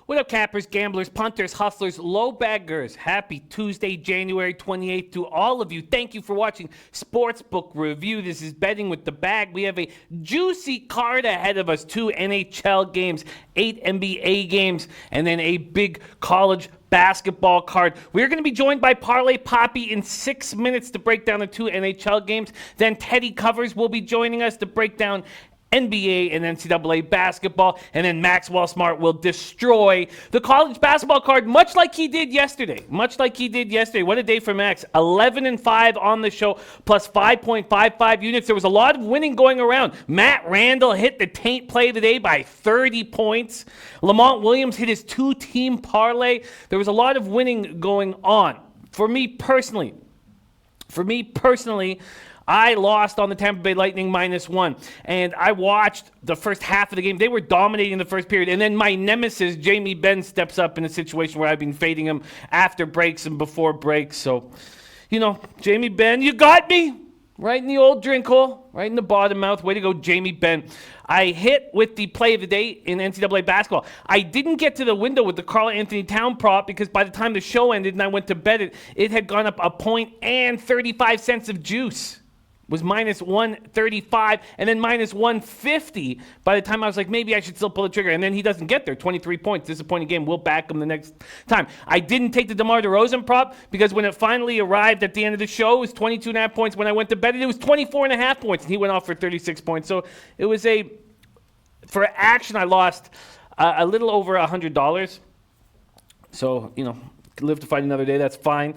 What up, cappers, gamblers, punters, hustlers, low baggers? Happy Tuesday, January 28th to all of you. Thank you for watching Sportsbook Review. This is Betting with the Bag. We have a juicy card ahead of us. 2 NHL games, 8 NBA games, and then a big college basketball card. We're going to be joined by Parlay Poppy in 6 minutes to break down the 2 NHL games. Then Teddy Covers will be joining us to break down NBA and NCAA basketball, and then Maxwell Smart will destroy the college basketball card, much like he did yesterday. What a day for Max. 11-5 on the show, plus 5.55 units. There was a lot of winning going around. Matt Randall hit the taint play today by 30 points. Lamont Williams hit his 2-team parlay. There was a lot of winning going on. For me personally, I lost on the Tampa Bay Lightning -1, and I watched the first half of the game. They were dominating the first period, and then my nemesis, Jamie Benn, steps up in a situation where I've been fading him after breaks and before breaks. So, Jamie Benn, you got me right in the old drink hole, right in the bottom mouth. Way to go, Jamie Benn. I hit with the play of the day in NCAA basketball. I didn't get to the window with the Karl Anthony Town prop because by the time the show ended and I went to bet it had gone up a point and 35 cents of juice. Was -135 and then -150 by the time I was like, maybe I should still pull the trigger. And then he doesn't get there. 23 points. Disappointing game. We'll back him the next time. I didn't take the DeMar DeRozan prop because when it finally arrived at the end of the show, it was 22.5 points. When I went to bet it, it was 24.5 points. And he went off for 36 points. So it was for action, I lost a little over $100. So, live to fight another day. That's fine.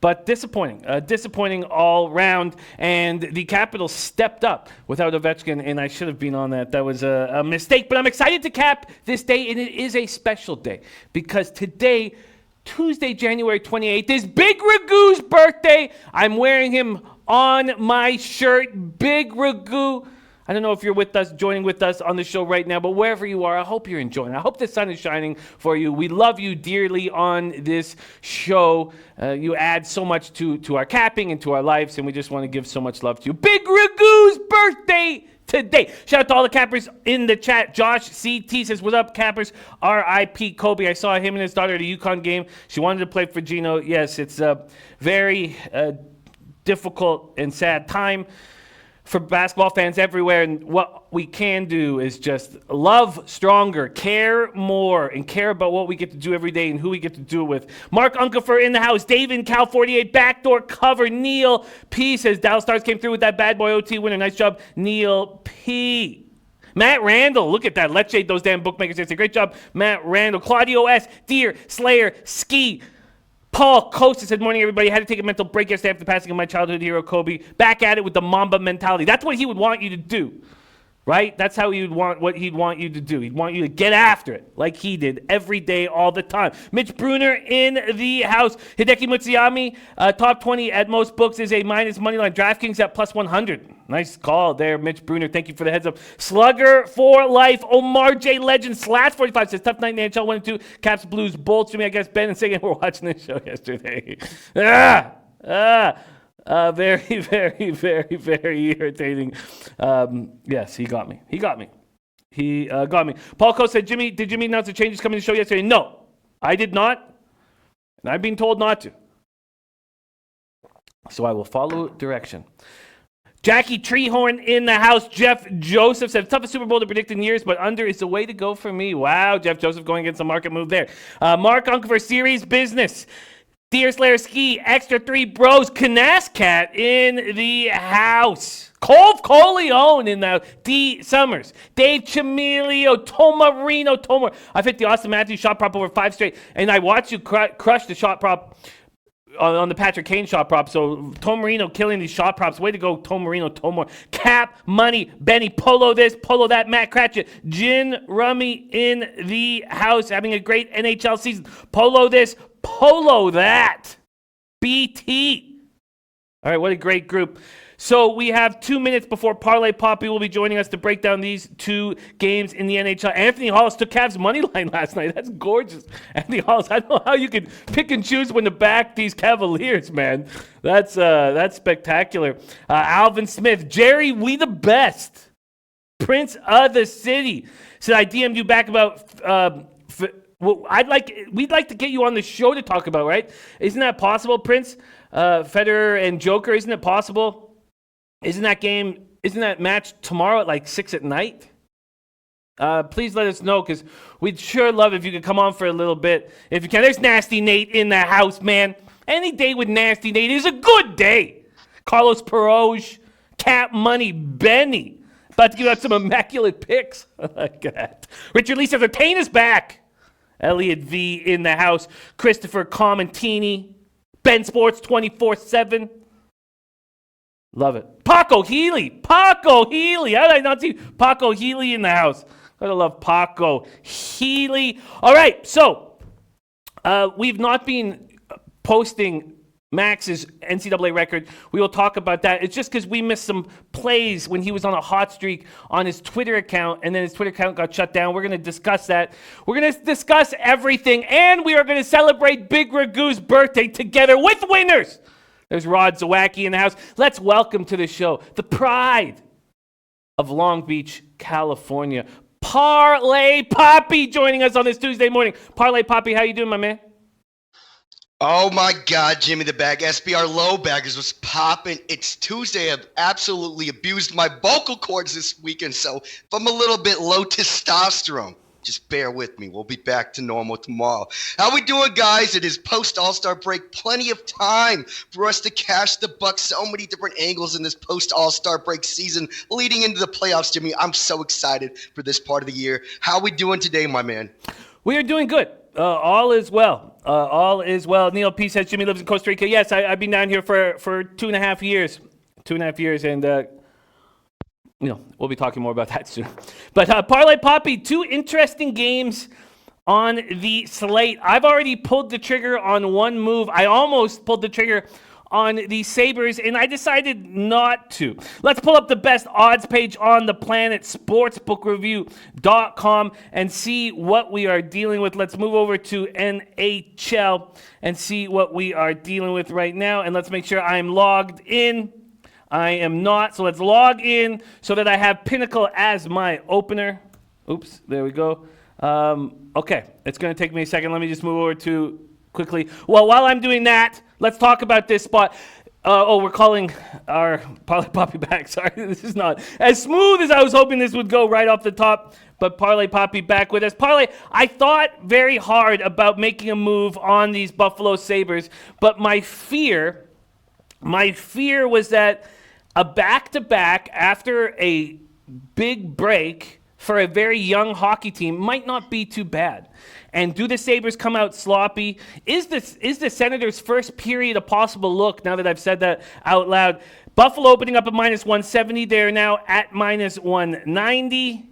But disappointing all round, and the Capitals stepped up without Ovechkin, and I should have been on that. That was a mistake, but I'm excited to cap this day, and it is a special day, because today, Tuesday, January 28th, is Big Ragu's birthday. I'm wearing him on my shirt, Big Ragu. I don't know if you're with us, joining with us on the show right now, but wherever you are, I hope you're enjoying. I hope the sun is shining for you. We love you dearly on this show. You add so much to our capping and to our lives, and we just want to give so much love to you. Big Ragu's birthday today. Shout out to all the cappers in the chat. Josh CT says, "What's up, cappers? R.I.P. Kobe." I saw him and his daughter at a UConn game. She wanted to play for Gino. Yes, it's a very difficult and sad time for basketball fans everywhere, and what we can do is just love stronger, care more, and care about what we get to do every day and who we get to do it with. Mark Unkefer in the house. Dave in Cal 48, backdoor cover. Neil P says Dallas Stars came through with that bad boy OT winner. Nice job, Neil P. Matt Randall, look at that. Let's shade those damn bookmakers. It's a great job, Matt Randall. Claudio S. Deer Slayer Ski. Paul Costa said, "Morning, everybody. I had to take a mental break yesterday after the passing of my childhood hero, Kobe. Back at it with the Mamba mentality." That's what he would want you to do, right? That's how he'd want you to do. He'd want you to get after it like he did every day, all the time. Mitch Bruner in the house. Hideki Mutsuyami, top 20 at most books is a minus money line. DraftKings at plus 100. Nice call there, Mitch Bruner. Thank you for the heads up. Slugger for life. Omar J. Legend slash 45 says, "Tough night in the NHL, 1-2. Caps, Blues, Bolts." Jimmy, I guess Ben and Sagan were watching this show yesterday. Very, very, very, very irritating. Yes, he got me. He got me. Paul Coe said, "Jimmy, did Jimmy announce the changes coming to the show yesterday?" No, I did not. And I've been told not to. So I will follow direction. Jackie Treehorn in the house. Jeff Joseph said, "Toughest Super Bowl to predict in years, but under is the way to go for me." Wow, Jeff Joseph going against the market move there. Mark Unkefer, Series Business. Deer Slayer Ski, Extra 3 Bros. Canascat in the house. Colv Coleone in the house. D. Summers. Dave Chamilio. Tomarino. I've hit the Austin Matthews shot prop over 5 straight, and I watched you crush the shot prop on the Patrick Kane shot prop. So Tom Marino killing these shot props. Way to go, Tom Marino. Tomor. Cap, Money, Benny, Polo this, Polo that, Matt Cratchit, Gin Rummy in the house, having a great NHL season. Polo this, Polo that. BT. All right, what a great group. So we have 2 minutes before Parlay Poppy will be joining us to break down these two games in the NHL. Anthony Hollis took Cavs money line last night. That's gorgeous. Anthony Hollis, I don't know how you can pick and choose when to back these Cavaliers, man. That's spectacular. Alvin Smith, Jerry, we the best. Prince of the City. Said I DM'd you back about we'd like to get you on the show to talk about, right? Isn't that possible, Prince? Federer and Joker, isn't it possible? Isn't that match tomorrow at like 6 at night? Please let us know, because we'd sure love if you could come on for a little bit. If you can. There's Nasty Nate in the house, man. Any day with Nasty Nate is a good day. Carlos Peroge, Cap Money, Benny. About to give out some immaculate picks. I like that. Richard Lee says, Tain is back. Elliot V in the house. Christopher Commentini. Ben Sports 24/7. Love it. Paco Healy. How did I not see Paco Healy in the house? Gotta love Paco Healy. All right, so we've not been posting Max's NCAA record. We will talk about that. It's just because we missed some plays when he was on a hot streak on his Twitter account, and then his Twitter account got shut down. We're going to discuss that. We're going to discuss everything, and we are going to celebrate Big Ragu's birthday together with winners. There's Rod Zawacki in the house. Let's welcome to the show the pride of Long Beach, California, Parlay Poppy, joining us on this Tuesday morning. Parlay Poppy, how you doing, my man? Oh my God, Jimmy the Bag. SBR Low Baggers was popping. It's Tuesday. I've absolutely abused my vocal cords this weekend, so if I'm a little bit low testosterone, just bear with me. We'll be back to normal tomorrow. How we doing, guys? It is post-All-Star break. Plenty of time for us to cash the bucks. So many different angles in this post-All-Star break season leading into the playoffs, Jimmy. I'm so excited for this part of the year. How we doing today, my man? We are doing good. All is well. All is well. Neil P says Jimmy lives in Costa Rica. Yes, I've been down here for 2.5 years. 2.5 years, and we'll be talking more about that soon. But Parlay Poppy, 2 interesting games on the slate. I've already pulled the trigger on one move. I almost pulled the trigger on the Sabres, and I decided not to. Let's pull up the best odds page on the planet, sportsbookreview.com, and see what we are dealing with. Let's move over to NHL and see what we are dealing with right now, and let's make sure I'm logged in. I am not, so let's log in so that I have Pinnacle as my opener. Oops, there we go. Okay, it's going to take me a second. Let me just move over to quickly. Well, while I'm doing that, let's talk about this spot. We're calling our Parlay Poppy back. Sorry, this is not as smooth as I was hoping this would go right off the top, but Parlay Poppy back with us. Parlay, I thought very hard about making a move on these Buffalo Sabres, but my fear was that a back-to-back after a big break for a very young hockey team might not be too bad. And do the Sabres come out sloppy? Is the Senators' first period a possible look, now that I've said that out loud? Buffalo opening up at -170. They're now at -190.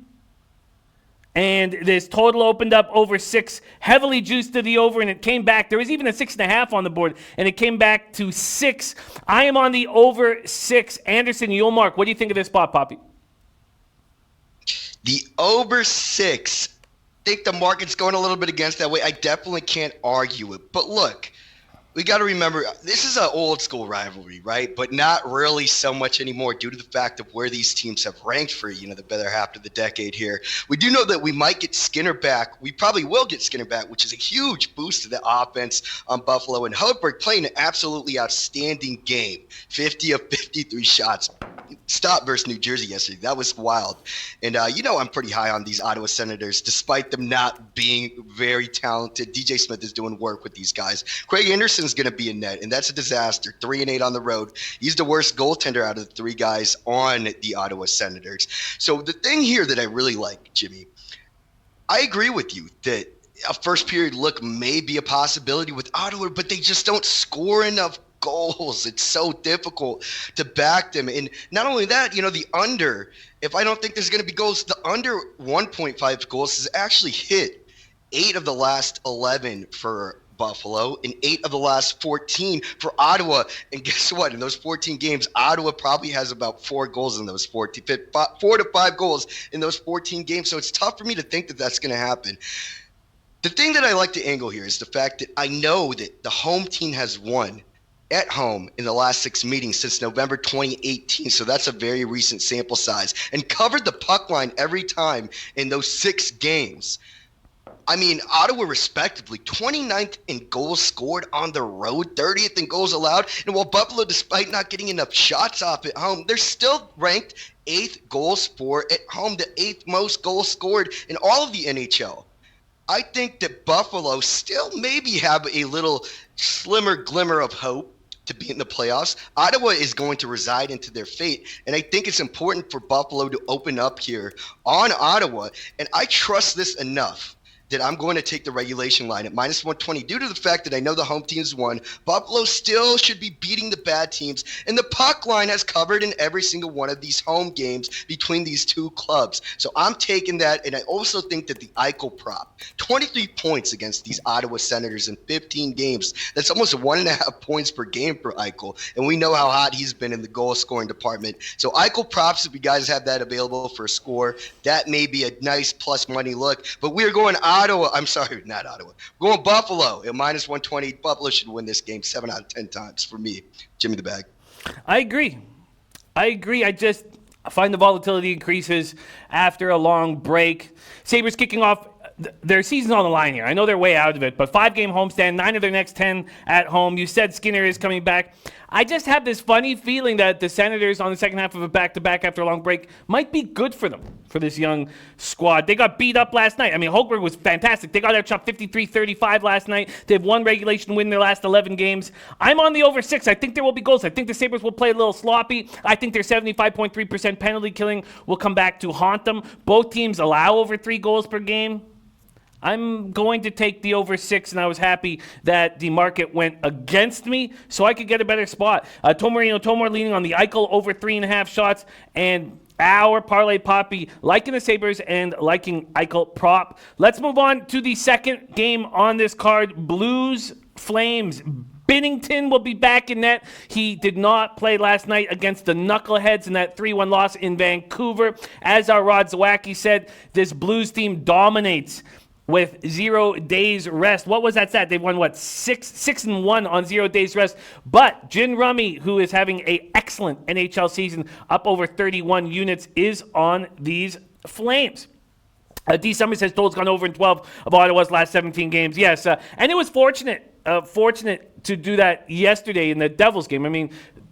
And this total opened up over 6, heavily juiced to the over, and it came back. There was even a 6.5 on the board, and it came back to 6. I am on the over 6. Anderson Yulmark, what do you think of this spot, Poppy? The over 6. I think the market's going a little bit against that way. I definitely can't argue it. But look, we got to remember, this is an old school rivalry, right? But not really so much anymore due to the fact of where these teams have ranked for, the better half of the decade here. We do know that we might get Skinner back. We probably will get Skinner back, which is a huge boost to the offense on Buffalo. And Hellberg playing an absolutely outstanding game. 50 of 53 shots. Stop versus New Jersey yesterday. That was wild. And I'm pretty high on these Ottawa Senators, despite them not being very talented. DJ Smith is doing work with these guys. Craig Anderson's going to be in net, and that's a disaster. 3-8 on the road. He's the worst goaltender out of the 3 guys on the Ottawa Senators. So the thing here that I really like, Jimmy, I agree with you that a first period look may be a possibility with Ottawa, but they just don't score enough goals. It's so difficult to back them. And not only that, the under, if I don't think there's going to be goals, the under 1.5 goals has actually hit 8 of the last 11 for Buffalo in 8 of the last 14 for Ottawa. And guess what? In those 14 games, Ottawa probably has about 4 goals in those 14, 4 to 5 goals in those 14 games. So it's tough for me to think that that's going to happen. The thing that I like to angle here is the fact that I know that the home team has won at home in the last 6 meetings since November 2018. So that's a very recent sample size, and covered the puck line every time in those 6 games. I mean, Ottawa respectively 29th in goals scored on the road, 30th in goals allowed. And while Buffalo, despite not getting enough shots off at home, they're still ranked 8th goals for at home, the 8th most goals scored in all of the NHL. I think that Buffalo still maybe have a little slimmer glimmer of hope to be in the playoffs. Ottawa is going to reside into their fate, and I think it's important for Buffalo to open up here on Ottawa, and I trust this enough that I'm going to take the regulation line at minus 120 due to the fact that I know the home team's won. Buffalo still should be beating the bad teams, and the puck line has covered in every single one of these home games between these two clubs. So I'm taking that, and I also think that the Eichel prop, 23 points against these Ottawa Senators in 15 games, that's almost 1.5 points per game for Eichel, and we know how hot he's been in the goal-scoring department. So Eichel props, if you guys have that available for a score, that may be a nice plus money look, but we're going Ottawa. I'm sorry, not Ottawa. We're going Buffalo at minus 120. Buffalo should win this game 7 out of 10 times for me. Jimmy the Bag. I agree. I just find the volatility increases after a long break. Sabres kicking off their season's on the line here. I know they're way out of it, but 5-game homestand, 9 of their next 10 at home. You said Skinner is coming back. I just have this funny feeling that the Senators on the second half of a back-to-back after a long break might be good for them, for this young squad. They got beat up last night. I mean, Holberg was fantastic. They got outshot 53-35 last night. They have 1 regulation win in their last 11 games. I'm on the over 6. I think there will be goals. I think the Sabres will play a little sloppy. I think their 75.3% penalty killing will come back to haunt them. Both teams allow over 3 goals per game. I'm going to take the over 6, and I was happy that the market went against me so I could get a better spot. Tomar leaning on the Eichel over 3.5 shots, and our parlay poppy liking the Sabres and liking Eichel prop. Let's move on to the second game on this card, Blues Flames. Binnington will be back in net. He did not play last night against the Knuckleheads in that 3-1 loss in Vancouver. As our Rod Zawacki said, this Blues team dominates with 0 days rest. What was that stat? They've won, 6-1 on 0 days rest. But Jin Rummy, who is having an excellent NHL season, up over 31 units, is on these Flames. D. Summers has told gone over in 12 of Ottawa's last 17 games. Yes, and it was fortunate to do that yesterday in the Devils game. I mean,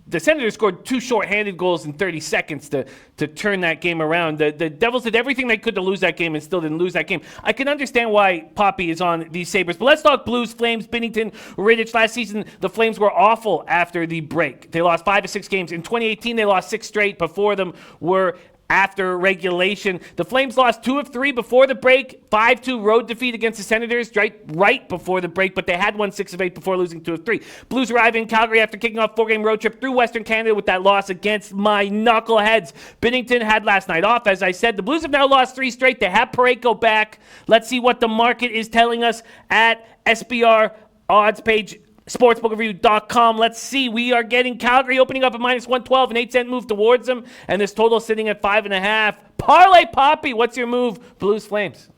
the Senators scored 2 shorthanded goals in 30 seconds to turn that game around. The Devils did everything they could to lose that game and still didn't lose that game. I can understand why Poppy is on these Sabres. But let's talk Blues, Flames, Binnington, Rittich. Last season, the Flames were awful after the break. They lost 5 of 6 games. In 2018, they lost 6 straight. Before them were after regulation. The Flames lost 2 of 3 before the break, 5-2 road defeat against the Senators right before the break, but they had won 6 of 8 before losing 2 of 3. Blues arrive in Calgary after kicking off 4-game road trip through Western Canada with that loss against my Knuckleheads. Binnington had last night off, as I said. The Blues have now lost 3 straight. They have Parayko back. Let's see what the market is telling us at SBR odds page. Sportsbookreview.com. Let's see. We are getting Calgary opening up at minus 112, an 8-cent move towards them, and this total sitting at 5.5. Parlay Poppy, what's your move? Blues Flames.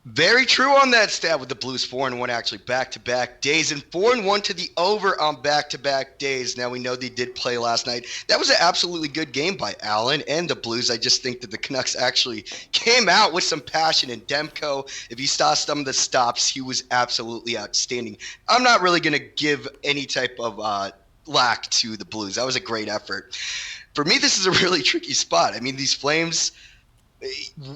Very true on that stat with the Blues 4-1 actually back-to-back days, and 4-1 to the over on back-to-back days. Now we know they did play last night. That was an absolutely good game by Allen and the Blues. I just think that the Canucks actually came out with some passion, and Demko, if you saw some of the stops, he was absolutely outstanding. I'm not really going to give any type of lack to the Blues. That was a great effort. For me, this is a really tricky spot. I mean, these Flames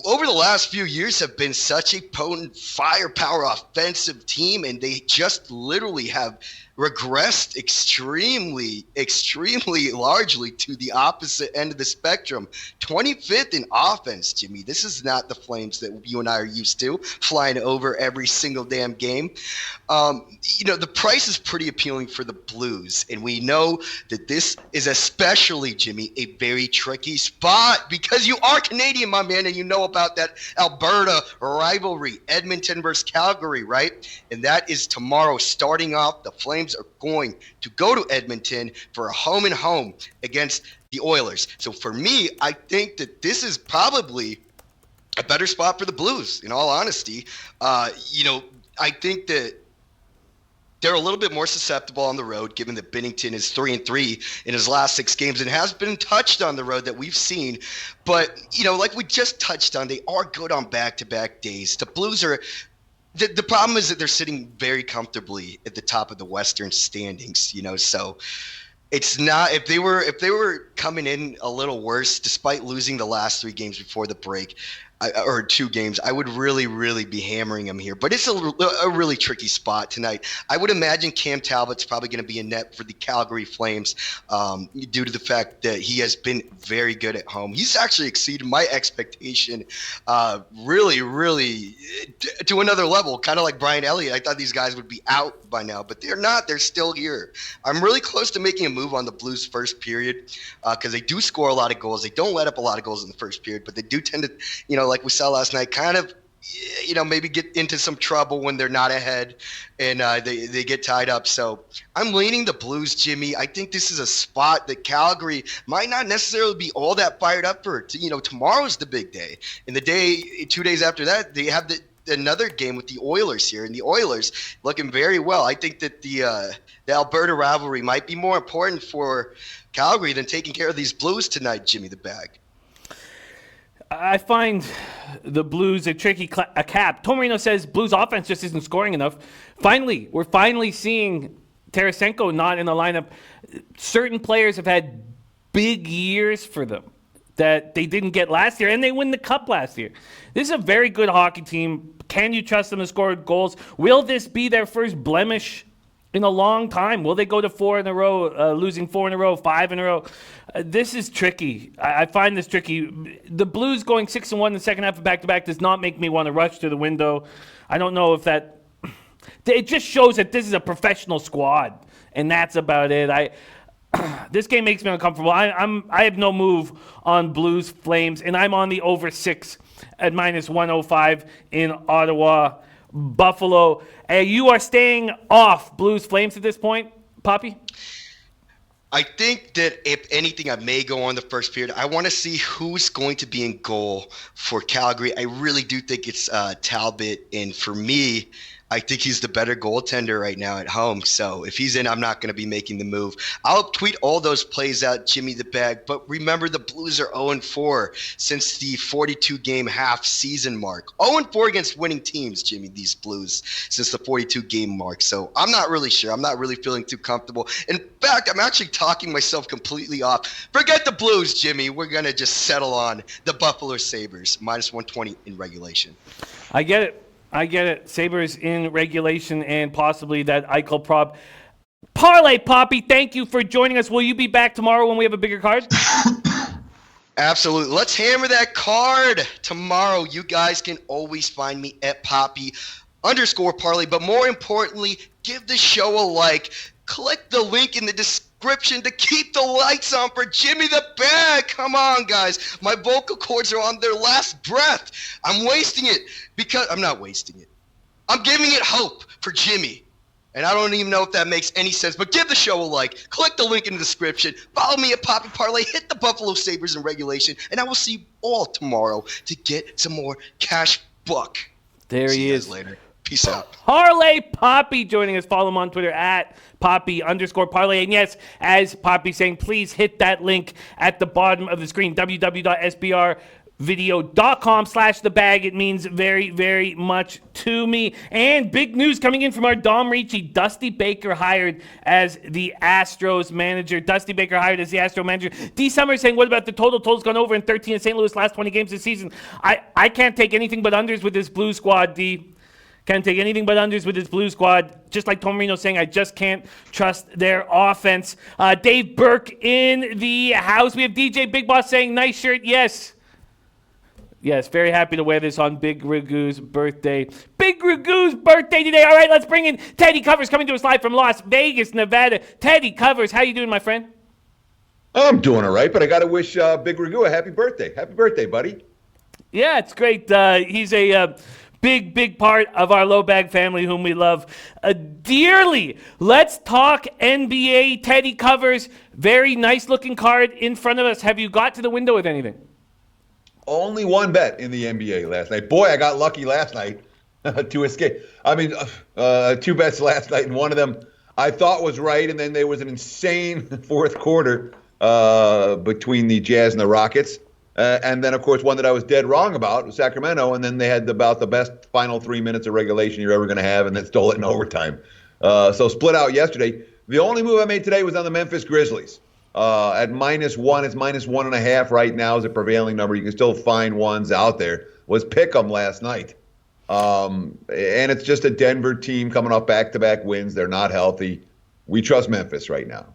over the last few years have been such a potent firepower offensive team, and they just literally have regressed extremely largely to the opposite end of the spectrum. 25th in offense, Jimmy. This is not the Flames that you and I are used to, flying over every single damn game. The price is pretty appealing for the Blues, and we know that this is especially, Jimmy, a very tricky spot because you are Canadian, my man. man, and you know about that Alberta rivalry, Edmonton versus Calgary, right? And that is tomorrow. Starting off, the Flames are going to go to Edmonton for a home and home against the Oilers. So for me, I think that this is probably a better spot for the Blues, in all honesty. I think that they're a little bit more susceptible on the road, given that Binnington is 3-3 in his last 6 games and has been touched on the road that we've seen. But, like we just touched on, they are good on back-to-back days. The Blues are – the problem is that they're sitting very comfortably at the top of the Western standings, so it's not – if they were coming in a little worse, despite losing the last 3 games before the break – or 2 games, I would really, really be hammering him here. But it's a really tricky spot tonight. I would imagine Cam Talbot's probably going to be in net for the Calgary Flames due to the fact that he has been very good at home. He's actually exceeded my expectation really, really to another level, kind of like Brian Elliott. I thought these guys would be out by now, but they're not. They're still here. I'm really close to making a move on the Blues first period because they do score a lot of goals. They don't let up a lot of goals in the first period, but they do tend to, like we saw last night, kind of, maybe get into some trouble when they're not ahead and they get tied up. So I'm leaning the Blues, Jimmy. I think this is a spot that Calgary might not necessarily be all that fired up for. Tomorrow's the big day. And 2 days after that, they have another game with the Oilers here, and the Oilers looking very well. I think that the Alberta rivalry might be more important for Calgary than taking care of these Blues tonight, Jimmy the Bag. I find the Blues a tricky cap. Tom Marino says Blues offense just isn't scoring enough. We're finally seeing Tarasenko not in the lineup. Certain players have had big years for them that they didn't get last year, and they win the cup last year. This is a very good hockey team. Can you trust them to score goals? Will this be their first blemish in a long time? Will they go to 4 in a row, losing 4 in a row, 5 in a row? This is tricky. I find this tricky. The Blues going 6-1 in the second half of back-to-back does not make me want to rush to the window. I don't know if that... It just shows that this is a professional squad, and that's about it. This game makes me uncomfortable. I have no move on Blues Flames, and I'm on the over 6 at -105 in Ottawa. Buffalo. You are staying off Blues Flames at this point, Poppy? I think that if anything, I may go on the first period. I want to see who's going to be in goal for Calgary. I really do think it's Talbot, and for me, I think he's the better goaltender right now at home. So if he's in, I'm not going to be making the move. I'll tweet all those plays out, Jimmy the Bag. But remember, the Blues are 0-4 since the 42-game half season mark. 0-4 against winning teams, Jimmy, these Blues, since the 42-game mark. So I'm not really sure. I'm not really feeling too comfortable. In fact, I'm actually talking myself completely off. Forget the Blues, Jimmy. We're going to just settle on the Buffalo Sabres, -120 in regulation. I get it. Sabres in regulation and possibly that Eichel prop. Parlay, Poppy, thank you for joining us. Will you be back tomorrow when we have a bigger card? Absolutely. Let's hammer that card tomorrow. You guys can always find me at Poppy_parlay. But more importantly, give the show a like. Click the link in the description to keep the lights on for Jimmy the Bag. Come on, guys. My vocal cords are on their last breath. I'm wasting it because I'm not wasting it. I'm giving it hope for Jimmy. And I don't even know if that makes any sense, but give the show a like. Click the link in the description. Follow me at Poppy Parlay. Hit the Buffalo Sabres in regulation. And I will see you all tomorrow to get some more cash buck. There see he you is. guys later. Peace out. Parlay Poppy joining us. Follow him on Twitter at Poppy_parlay. And yes, as Poppy's saying, please hit that link at the bottom of the screen, www.sbrvideo.com/thebag. It means very, very much to me. And big news coming in from our Dom Ricci. Dusty Baker hired as the Astros manager. D. Summers saying, what about the total's gone over in 13 in St. Louis last 20 games this season? I can't take anything but unders with this Blue squad, D. Can't take anything but unders with this Blue squad. Just like Tom Marino saying, I just can't trust their offense. Dave Burke in the house. We have DJ Big Boss saying, nice shirt. Yes, very happy to wear this on Big Ragu's birthday. Big Ragu's birthday today. All right, let's bring in Teddy Covers coming to us live from Las Vegas, Nevada. Teddy Covers, how you doing, my friend? I'm doing all right, but I got to wish Big Ragu a happy birthday. Happy birthday, buddy. Yeah, it's great. He's a big part of our low bag family, whom we love dearly. Let's talk NBA. Teddy Covers, very nice looking card in front of us. Have you got to the window with anything? Only one bet in the NBA last night. Boy, I got lucky last night to escape. I mean, two bets last night, and one of them I thought was right, and then there was an insane fourth quarter between the Jazz and the Rockets. And then, of course, one that I was dead wrong about was Sacramento, and then they had about the best final 3 minutes of regulation you're ever going to have, and then stole it in overtime. So split out yesterday. The only move I made today was on the Memphis Grizzlies. At -1, it's -1.5 right now is a prevailing number. You can still find ones out there. Was pick 'em last night. And it's just a Denver team coming off back-to-back wins. They're not healthy. We trust Memphis right now.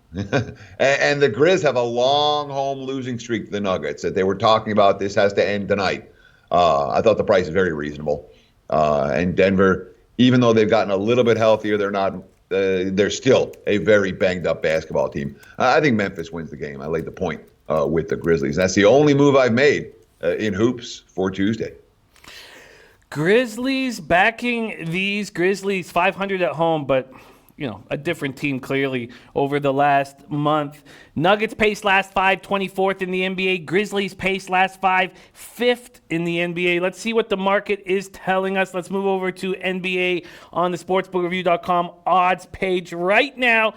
and the Grizz have a long home losing streak to the Nuggets that they were talking about. This has to end tonight. I thought the price is very reasonable. And Denver, even though they've gotten a little bit healthier, they're still a very banged-up basketball team. I think Memphis wins the game. I laid the point with the Grizzlies. That's the only move I've made in hoops for Tuesday. Grizzlies backing these Grizzlies, 500 at home, but a different team clearly over the last month. Nuggets pace last 5, 24th in the NBA. Grizzlies pace last 5, 5th in the NBA. Let's see what the market is telling us. Let's move over to NBA on the sportsbookreview.com odds page right now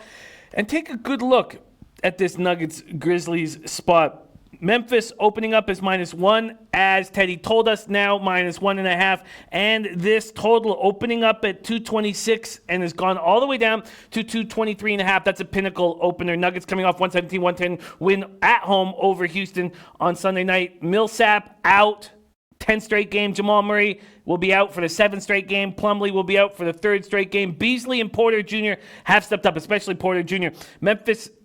and take a good look at this Nuggets Grizzlies spot. Memphis opening up as -1, as Teddy told us, now -1.5. And this total opening up at 226 and has gone all the way down to 223.5. That's a pinnacle opener. Nuggets coming off 117-110 win at home over Houston on Sunday night. Millsap out. 10th straight game. Jamal Murray will be out for the 7th straight game. Plumlee will be out for the 3rd straight game. Beasley and Porter Jr. have stepped up, especially Porter Jr.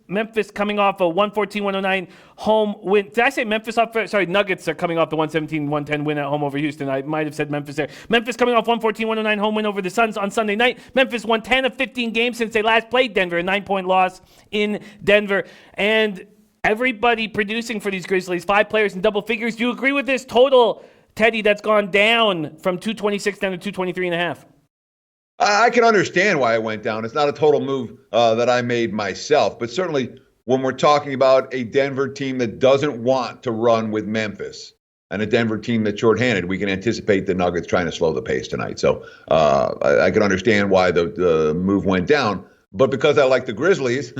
Memphis coming off a 114-109 home win. Did I say Memphis off? Sorry, Nuggets are coming off the 117-110 win at home over Houston. I might have said Memphis there. Memphis coming off 114-109 home win over the Suns on Sunday night. Memphis won 10 of 15 games since they last played Denver, a 9-point loss in Denver. And everybody producing for these Grizzlies, 5 players in double figures. Do you agree with this total, Teddy, that's gone down from 226 down to 223.5? I can understand why it went down. It's not a total move that I made myself, but certainly when we're talking about a Denver team that doesn't want to run with Memphis and a Denver team that's shorthanded, we can anticipate the Nuggets trying to slow the pace tonight. So I can understand why the move went down, but because I like the Grizzlies,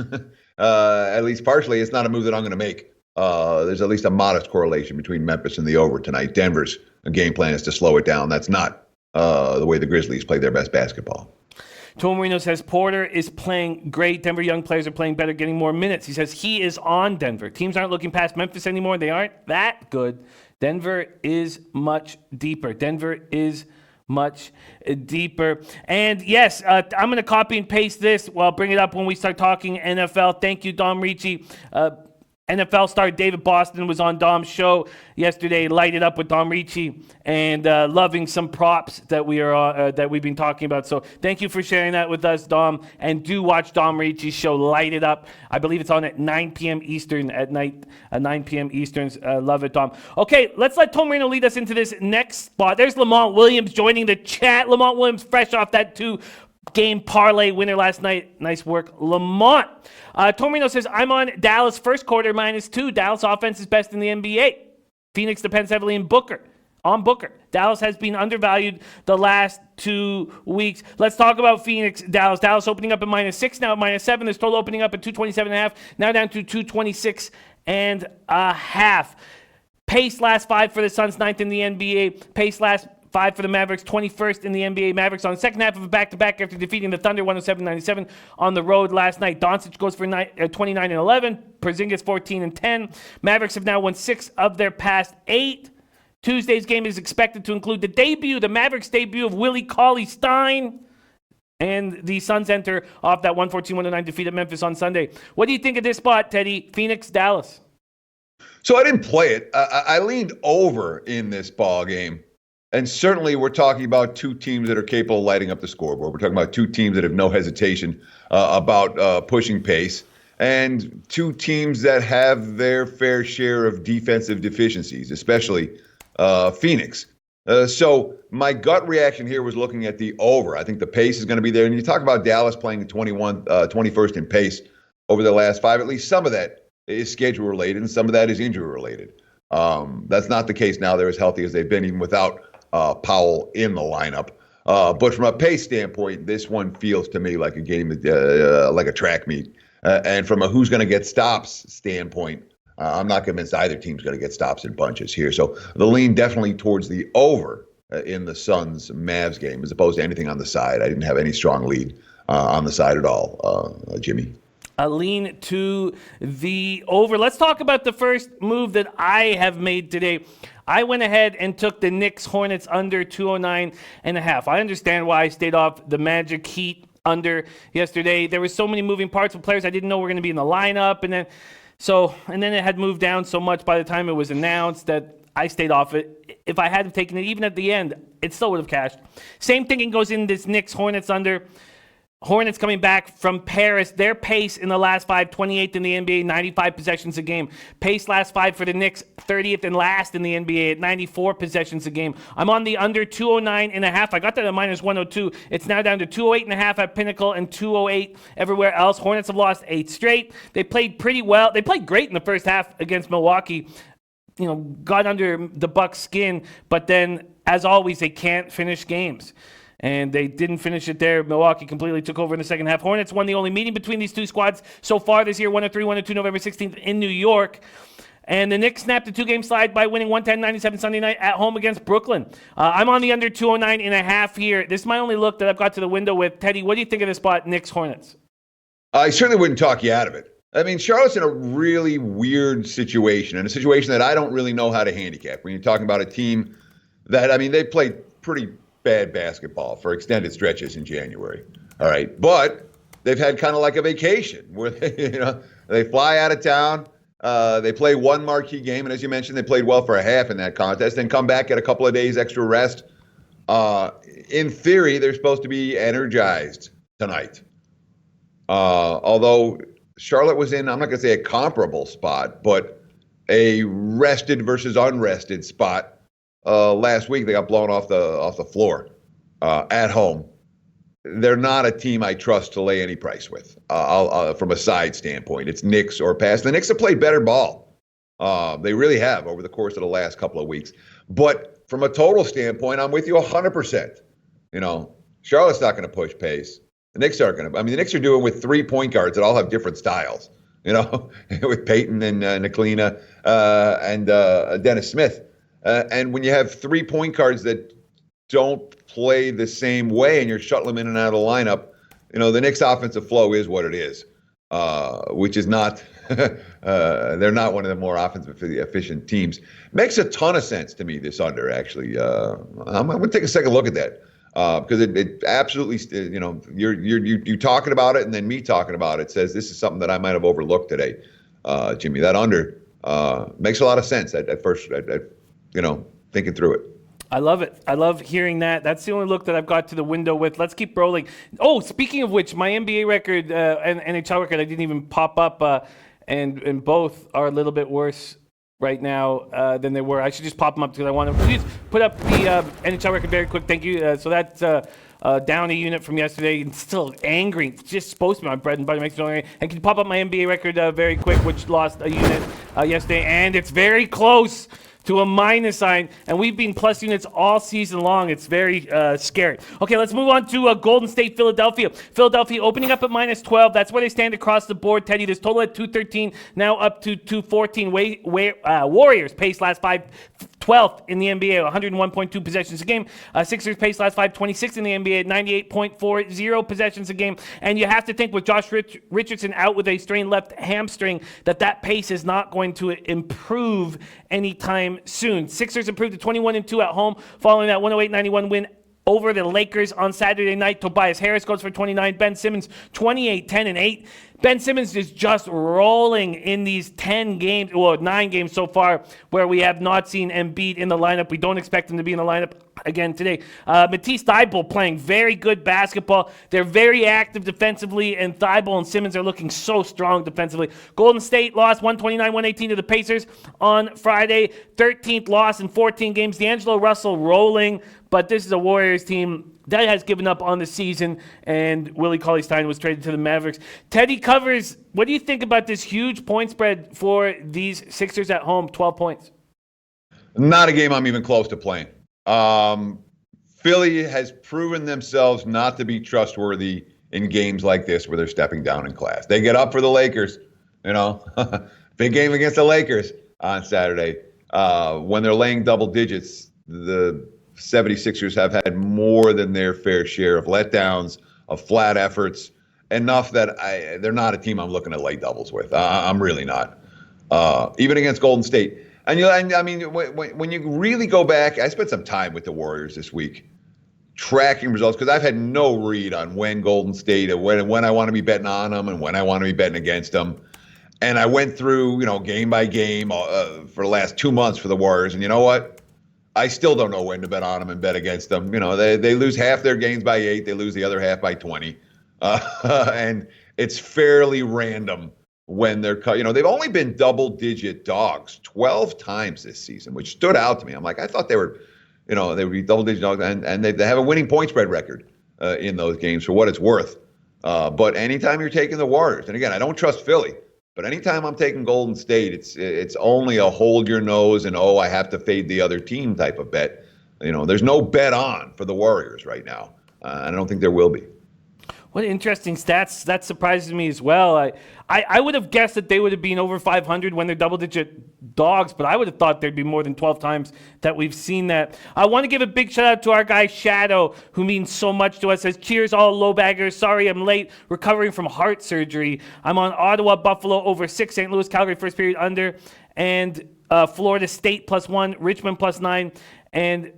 at least partially, it's not a move that I'm going to make. There's at least a modest correlation between Memphis and the over tonight. Denver's game plan is to slow it down. That's not the way the Grizzlies play their best basketball. Tom Marino says Porter is playing great. Denver young players are playing better, getting more minutes. He says he is on Denver. Teams aren't looking past Memphis anymore. They aren't that good. Denver is much deeper. And yes, I'm going to copy and paste this. Well, I'll bring it up when we start talking NFL. Thank you, Dom Ricci. NFL star David Boston was on Dom's show yesterday, lighted up with Dom Ricci, and loving some props that we've been talking about. So thank you for sharing that with us, Dom. And do watch Dom Ricci's show, Light It Up. I believe it's on at 9 p.m. Eastern at night, 9 p.m. Eastern. Love it, Dom. Okay, let's let Tom Marino lead us into this next spot. There's Lamont Williams joining the chat. Lamont Williams fresh off that 2-game parlay winner last night. Nice work, Lamont. Torino says, I'm on Dallas first quarter -2. Dallas offense is best in the NBA. Phoenix depends heavily on Booker. Dallas has been undervalued the last 2 weeks. Let's talk about Phoenix, Dallas. Dallas opening up at -6, now at -7. This total opening up at 227.5, now down to 226.5. Pace last 5 for the Suns, 9th in the NBA. Pace last 5 for the Mavericks, 21st in the NBA. Mavericks on the second half of a back-to-back after defeating the Thunder 107-97 on the road last night. Doncic goes for 29 and 11. Porzingis 14 and 10. Mavericks have now won 6 of their past 8. Tuesday's game is expected to include the Mavericks debut of Willie Cauley-Stein. And the Suns enter off that 114-109 defeat at Memphis on Sunday. What do you think of this spot, Teddy? Phoenix, Dallas. So I didn't play it. I leaned over in this ball game. And certainly we're talking about 2 teams that are capable of lighting up the scoreboard. We're talking about 2 teams that have no hesitation about pushing pace, and 2 teams that have their fair share of defensive deficiencies, especially Phoenix. So my gut reaction here was looking at the over. I think the pace is going to be there. And you talk about Dallas playing 21st in pace over the last 5. At least some of that is schedule related and some of that is injury related. That's not the case now. They're as healthy as they've been, even without Powell in the lineup. But from a pace standpoint, this one feels to me like a game, like a track meet. And from a who's going to get stops standpoint, I'm not convinced either team's going to get stops in bunches here. So the lean definitely towards the over in the Suns-Mavs game as opposed to anything on the side. I didn't have any strong lead on the side at all, Jimmy. A lean to the over. Let's talk about the first move that I have made today. I went ahead and took the Knicks Hornets under 209.5. I understand why I stayed off the Magic Heat under yesterday. There were so many moving parts with players I didn't know were going to be in the lineup, and then it had moved down so much by the time it was announced that I stayed off it. If I hadn't taken it, even at the end, it still would have cashed. Same thinking goes in this Knicks Hornets under. Hornets coming back from Paris. Their pace in the last 5, 28th in the NBA, 95 possessions a game. Pace last 5 for the Knicks, 30th and last in the NBA at 94 possessions a game. I'm on the under 209.5. I got that at minus 102. It's now down to 208.5 at Pinnacle and 208 everywhere else. Hornets have lost 8 straight. They played pretty well. They played great in the first half against Milwaukee. Got under the Bucks' skin, but then, as always, they can't finish games. And they didn't finish it there. Milwaukee completely took over in the second half. Hornets won the only meeting between these two squads so far this year, 1-3, 1-2, November 16th in New York. And the Knicks snapped a 2-game slide by winning 110-97 Sunday night at home against Brooklyn. I'm on the under 209.5 here. This is my only look that I've got to the window with. Teddy, what do you think of this spot, Knicks-Hornets? I certainly wouldn't talk you out of it. I mean, Charlotte's in a really weird situation, and a situation that I don't really know how to handicap. When you're talking about a team that, they played pretty bad basketball for extended stretches in January. All right. But they've had kind of like a vacation where they fly out of town. They play one marquee game. And as you mentioned, they played well for a half in that contest, then come back, get a couple of days extra rest. In theory, they're supposed to be energized tonight. Although Charlotte was in, I'm not going to say a comparable spot, but a rested versus unrested spot. Last week they got blown off the floor at home. They're not a team I trust to lay any price with. From a side standpoint, it's Knicks or pass. The Knicks have played better ball. They really have over the course of the last couple of weeks. But from a total standpoint, I'm with you 100%. Charlotte's not going to push pace. The Knicks aren't going to. The Knicks are doing with 3 point guards that all have different styles. With Peyton and Niklina and Dennis Smith. And when you have 3 point guards that don't play the same way and you're shuttling them in and out of the lineup, the Knicks offensive flow is what it is, which is not, they're not one of the more offensively efficient teams. Makes a ton of sense to me, this under, actually. I'm going to take a second look at that because it absolutely, you talking about it and then me talking about it says this is something that I might have overlooked today, Jimmy. That under makes a lot of sense at first. Thinking through it. I love it. I love hearing that. That's the only look that I've got to the window with. Let's keep rolling. Oh, speaking of which, my NBA record and NHL record, I didn't even pop up, and both are a little bit worse right now than they were. I should just pop them up because I want to please put up the NHL record very quick. Thank you. So that's down a unit from yesterday and still angry. It's just supposed to be my bread and butter. Makes me angry. And can you pop up my NBA record very quick, which lost a unit yesterday, and it's very close to a minus sign, and we've been plus units all season long. It's very scary. Okay, let's move on to Golden State, Philadelphia. Philadelphia opening up at minus 12. That's where they stand across the board, Teddy. There's total at 213, now up to 214. Warriors pace last 5, 12th in the NBA, 101.2 possessions a game. Sixers pace last 5, 26th in the NBA at 98.40 possessions a game. And you have to think with Josh Richardson out with a strained left hamstring that pace is not going to improve anytime soon. Sixers improved to 21-2 at home following that 108-91 win over the Lakers on Saturday night. Tobias Harris goes for 29. Ben Simmons, 28, 10, and 8. Ben Simmons is just rolling in these 9 games so far where we have not seen Embiid in the lineup. We don't expect him to be in the lineup. again today. Matisse Thybulle playing very good basketball. They're very active defensively, and Thybulle and Simmons are looking so strong defensively. Golden State lost 129-118 to the Pacers on Friday. 13th loss in 14 games. D'Angelo Russell rolling, but this is a Warriors team that has given up on the season, and Willie Cauley-Stein was traded to the Mavericks. Teddy Covers, what do you think about this huge point spread for these Sixers at home, 12 points? Not a game I'm even close to playing. Philly has proven themselves not to be trustworthy in games like this where they're stepping down in class. They get up for the Lakers, big game against the Lakers on Saturday. When they're laying double digits, the 76ers have had more than their fair share of letdowns, of flat efforts, enough that they're not a team I'm looking to lay doubles with. I'm really not. Even against Golden State. And I mean, when you really go back, I spent some time with the Warriors this week tracking results because I've had no read on when Golden State, when I want to be betting on them and when I want to be betting against them. And I went through, game by game for the last 2 months for the Warriors. And you know what? I still don't know when to bet on them and bet against them. They lose half their games by 8. They lose the other half by 20. And it's fairly random when they're cut. They've only been double-digit dogs 12 times this season, which stood out to me. I'm like, I thought they were, they would be double-digit dogs, and they have a winning point spread record in those games for what it's worth. But anytime you're taking the Warriors, and again, I don't trust Philly, but anytime I'm taking Golden State, it's only a hold your nose and, I have to fade the other team type of bet. There's no bet on for the Warriors right now. I don't think there will be. What interesting stats. That surprises me as well. I would have guessed that they would have been over 500 when they're double-digit dogs, but I would have thought there'd be more than 12 times that we've seen that. I want to give a big shout-out to our guy Shadow, who means so much to us. Says, cheers, all low baggers. Sorry I'm late. Recovering from heart surgery. I'm on Ottawa, Buffalo, over 6, St. Louis, Calgary, first period under, and Florida State +1, Richmond +9, and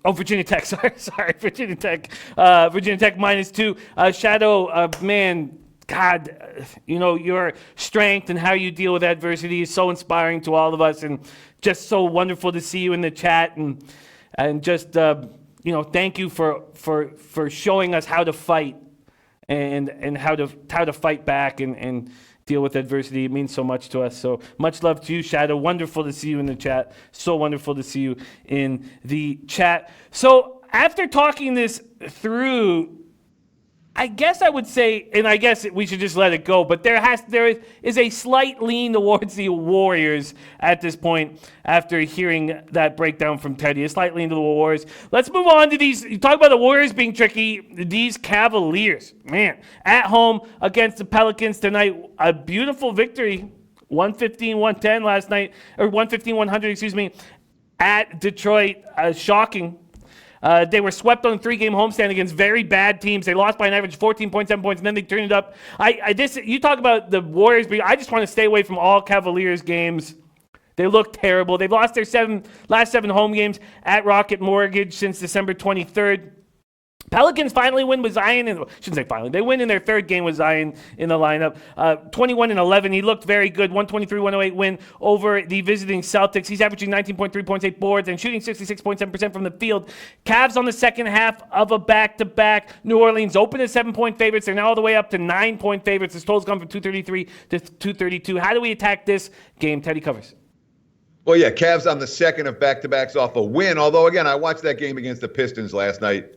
Virginia Tech. Sorry, Virginia Tech. Virginia Tech -2. Shadow, man, God, your strength and how you deal with adversity is so inspiring to all of us, and just so wonderful to see you in the chat, and just thank you for showing us how to fight and how to fight back and deal with adversity. It means so much to us. So much love to you, Shadow. Wonderful to see you in the chat. So wonderful to see you in the chat. So after talking this through, I guess I would say, and I guess we should just let it go, but there is a slight lean towards the Warriors at this point after hearing that breakdown from Teddy. A slight lean to the Warriors. Let's move on to these. You talk about the Warriors being tricky. These Cavaliers, man, at home against the Pelicans tonight. A beautiful victory, 115-110 last night, or 115-100, excuse me, at Detroit. Shocking. They were swept on a 3-game homestand against very bad teams. They lost by an average of 14.7 points, and then they turned it up. You talk about the Warriors, I just want to stay away from all Cavaliers games. They look terrible. They've lost their last 7 home games at Rocket Mortgage since December 23rd. Pelicans finally win with Zion. Shouldn't say finally. They win in their 3rd game with Zion in the lineup. 21-11. He looked very good. 123-108 win over the visiting Celtics. He's averaging 19.3 points, 8 boards, and shooting 66.7% from the field. Cavs on the second half of a back-to-back. New Orleans open as 7-point favorites. They're now all the way up to 9-point favorites. This total's gone from 233 to 232. How do we attack this game? Teddy Covers. Well, yeah, Cavs on the second of back-to-backs off a win. Although, again, I watched that game against the Pistons last night.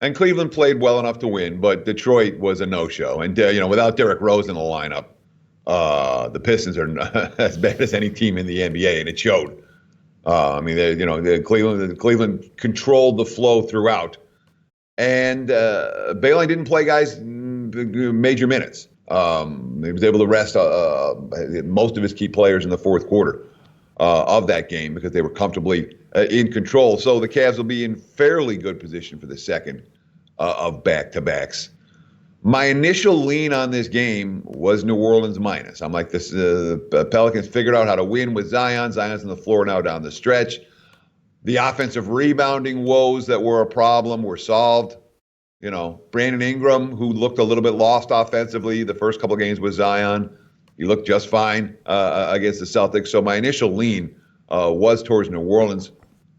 And Cleveland played well enough to win, but Detroit was a no-show. And, without Derrick Rose in the lineup, the Pistons are as bad as any team in the NBA, and it showed. Cleveland controlled the flow throughout. And Bailing didn't play guys major minutes. He was able to rest most of his key players in the fourth quarter of that game because they were comfortably in control. So the Cavs will be in fairly good position for the second of back-to-backs. My initial lean on this game was New Orleans minus. I'm like, the Pelicans figured out how to win with Zion. Zion's on the floor now down the stretch. The offensive rebounding woes that were a problem were solved. Brandon Ingram, who looked a little bit lost offensively the first couple games with Zion, he looked just fine against the Celtics. So my initial lean was towards New Orleans.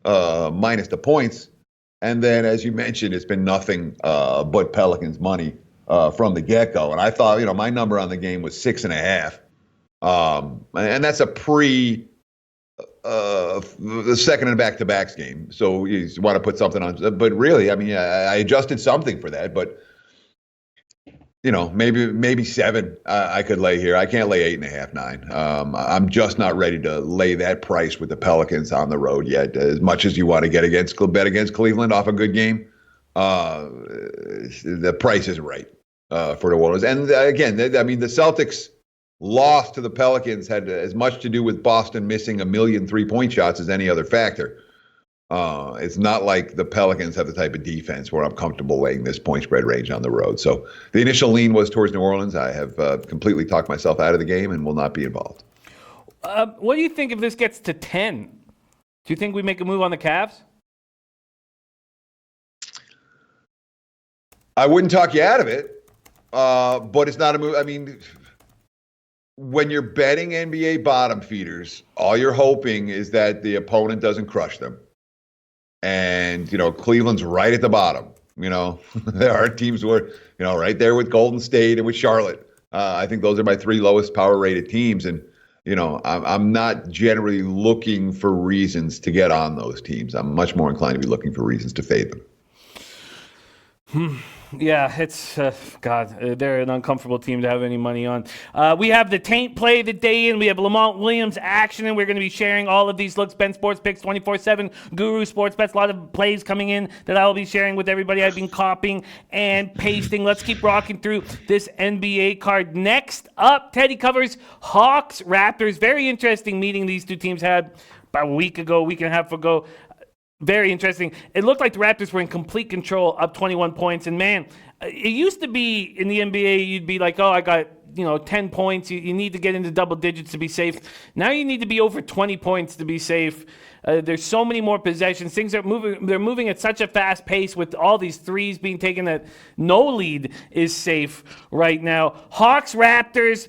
minus the points. And then, as you mentioned, it's been nothing but Pelicans money from the get-go. And I thought, my number on the game was 6.5. And that's a the second and back-to-backs game. So you want to put something on. But really, I adjusted something for that. But, maybe 7 I could lay here. I can't lay 8.5, 9. I'm just not ready to lay that price with the Pelicans on the road yet. As much as you want to bet against Cleveland off a good game, the price isn't right for the Warriors. And again, the Celtics loss to the Pelicans had as much to do with Boston missing 1 million 3-point shots as any other factor. It's not like the Pelicans have the type of defense where I'm comfortable laying this point spread range on the road. So the initial lean was towards New Orleans. I have completely talked myself out of the game and will not be involved. What do you think if this gets to 10? Do you think we make a move on the Cavs? I wouldn't talk you out of it, but it's not a move. When you're betting NBA bottom feeders, all you're hoping is that the opponent doesn't crush them. And, Cleveland's right at the bottom. There are teams where, right there with Golden State and with Charlotte. I think those are my 3 lowest power rated teams. And, I'm not generally looking for reasons to get on those teams. I'm much more inclined to be looking for reasons to fade them. Yeah, it's, they're an uncomfortable team to have any money on. We have the Taint play the day in. We have Lamont Williams action, and we're going to be sharing all of these looks. Ben Sports Picks 24/7, Guru Sports Bets, a lot of plays coming in that I will be sharing with everybody. I've been copying and pasting. Let's keep rocking through this NBA card. Next up, Teddy covers Hawks, Raptors. Very interesting meeting these two teams had about a week and a half ago. Very interesting. It looked like the Raptors were in complete control, up 21 points. And, man, it used to be in the NBA, you'd be like, I got, 10 points. You need to get into double digits to be safe. Now you need to be over 20 points to be safe. There's so many more possessions. Things are moving. They're moving at such a fast pace with all these threes being taken that no lead is safe right now. Hawks, Raptors.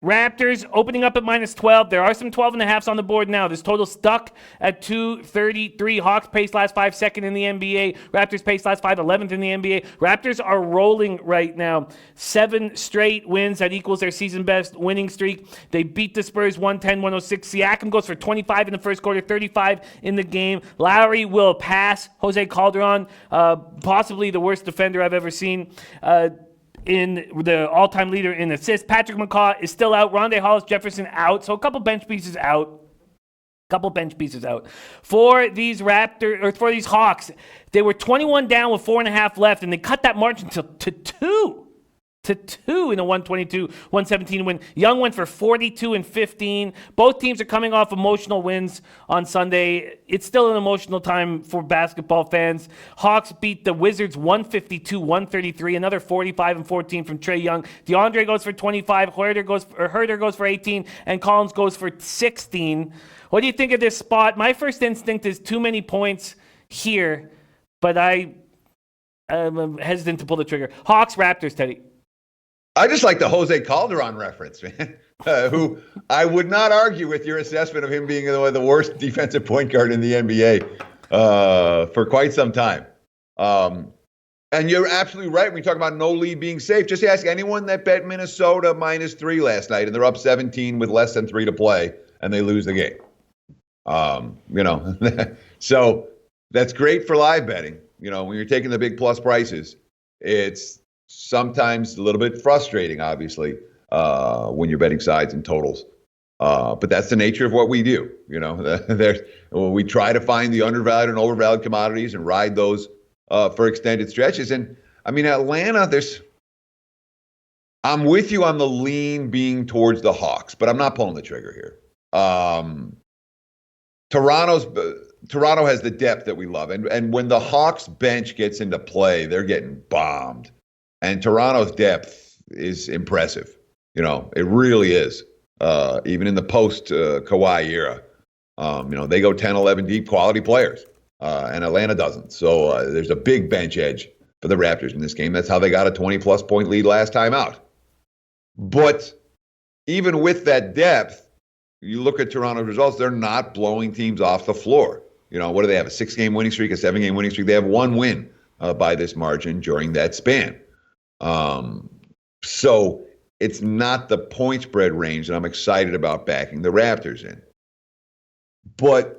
Raptors opening up at -12. There are some 12.5s on the board now. This total stuck at 233. Hawks pace last 5 second in the NBA. Raptors pace last 5 11th in the NBA. Raptors are rolling right now. 7 straight wins. That equals their season best winning streak. They beat the Spurs 110-106. Siakam goes for 25 in the first quarter, 35 in the game. Lowry will pass Jose Calderon, possibly the worst defender I've ever seen. In the all-time leader in assists. Patrick McCaw is still out. Rondé Hollis-Jefferson out. So a couple bench pieces out. For these these Hawks, they were 21 down with 4.5 left, and they cut that margin to 2 in a 122-117 win. Young went for 42 and 15. Both teams are coming off emotional wins on Sunday. It's still an emotional time for basketball fans. Hawks beat the Wizards 152-133. Another 45 and 14 from Trae Young. DeAndre goes for 25. Herder goes for 18, and Collins goes for 16. What do you think of this spot? My first instinct is too many points here, but I'm hesitant to pull the trigger. Hawks, Raptors, Teddy. I just like the Jose Calderon reference, man, who I would not argue with your assessment of him being the worst defensive point guard in the NBA for quite some time. And you're absolutely right when you talk about no lead being safe. Just ask anyone that bet Minnesota -3 last night, and they're up 17 with less than 3 to play, and they lose the game. So that's great for live betting. When you're taking the big plus prices, it's sometimes a little bit frustrating, obviously, when you're betting sides and totals. But that's the nature of what we do. We try to find the undervalued and overvalued commodities and ride those for extended stretches. And Atlanta, I'm with you on the lean being towards the Hawks, but I'm not pulling the trigger here. Toronto has the depth that we love. And when the Hawks bench gets into play, they're getting bombed. And Toronto's depth is impressive. It really is. Even in the post-Kawhi era, they go 10, 11 deep, quality players. And Atlanta doesn't. So there's a big bench edge for the Raptors in this game. That's how they got a 20-plus point lead last time out. But even with that depth, you look at Toronto's results, they're not blowing teams off the floor. What do they have? A 6-game winning streak, a 7-game winning streak? They have one win by this margin during that span. So it's not the point spread range that I'm excited about backing the Raptors in. But,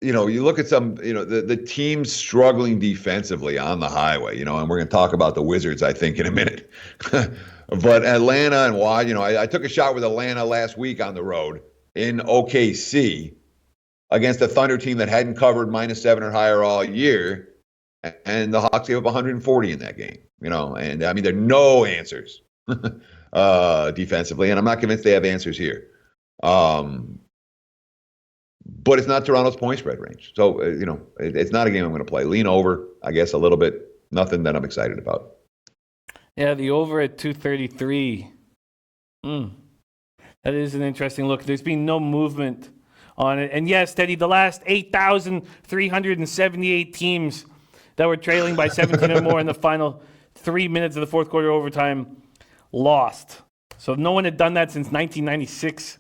you look at some, the teams struggling defensively on the highway, and we're going to talk about the Wizards, I think, in a minute. But Atlanta and I took a shot with Atlanta last week on the road in OKC against a Thunder team that hadn't covered -7 or higher all year. And the Hawks gave up 140 in that game, and I mean, there are no answers defensively, and I'm not convinced they have answers here. But it's not Toronto's point spread range. So, it's not a game I'm going to play. Lean over, I guess, a little bit. Nothing that I'm excited about. Yeah, the over at 233. That is an interesting look. There's been no movement on it. And yes, Teddy, the last 8,378 teams that were trailing by 17 or more in the final 3 minutes of the fourth quarter overtime lost. So no one had done that since 1996.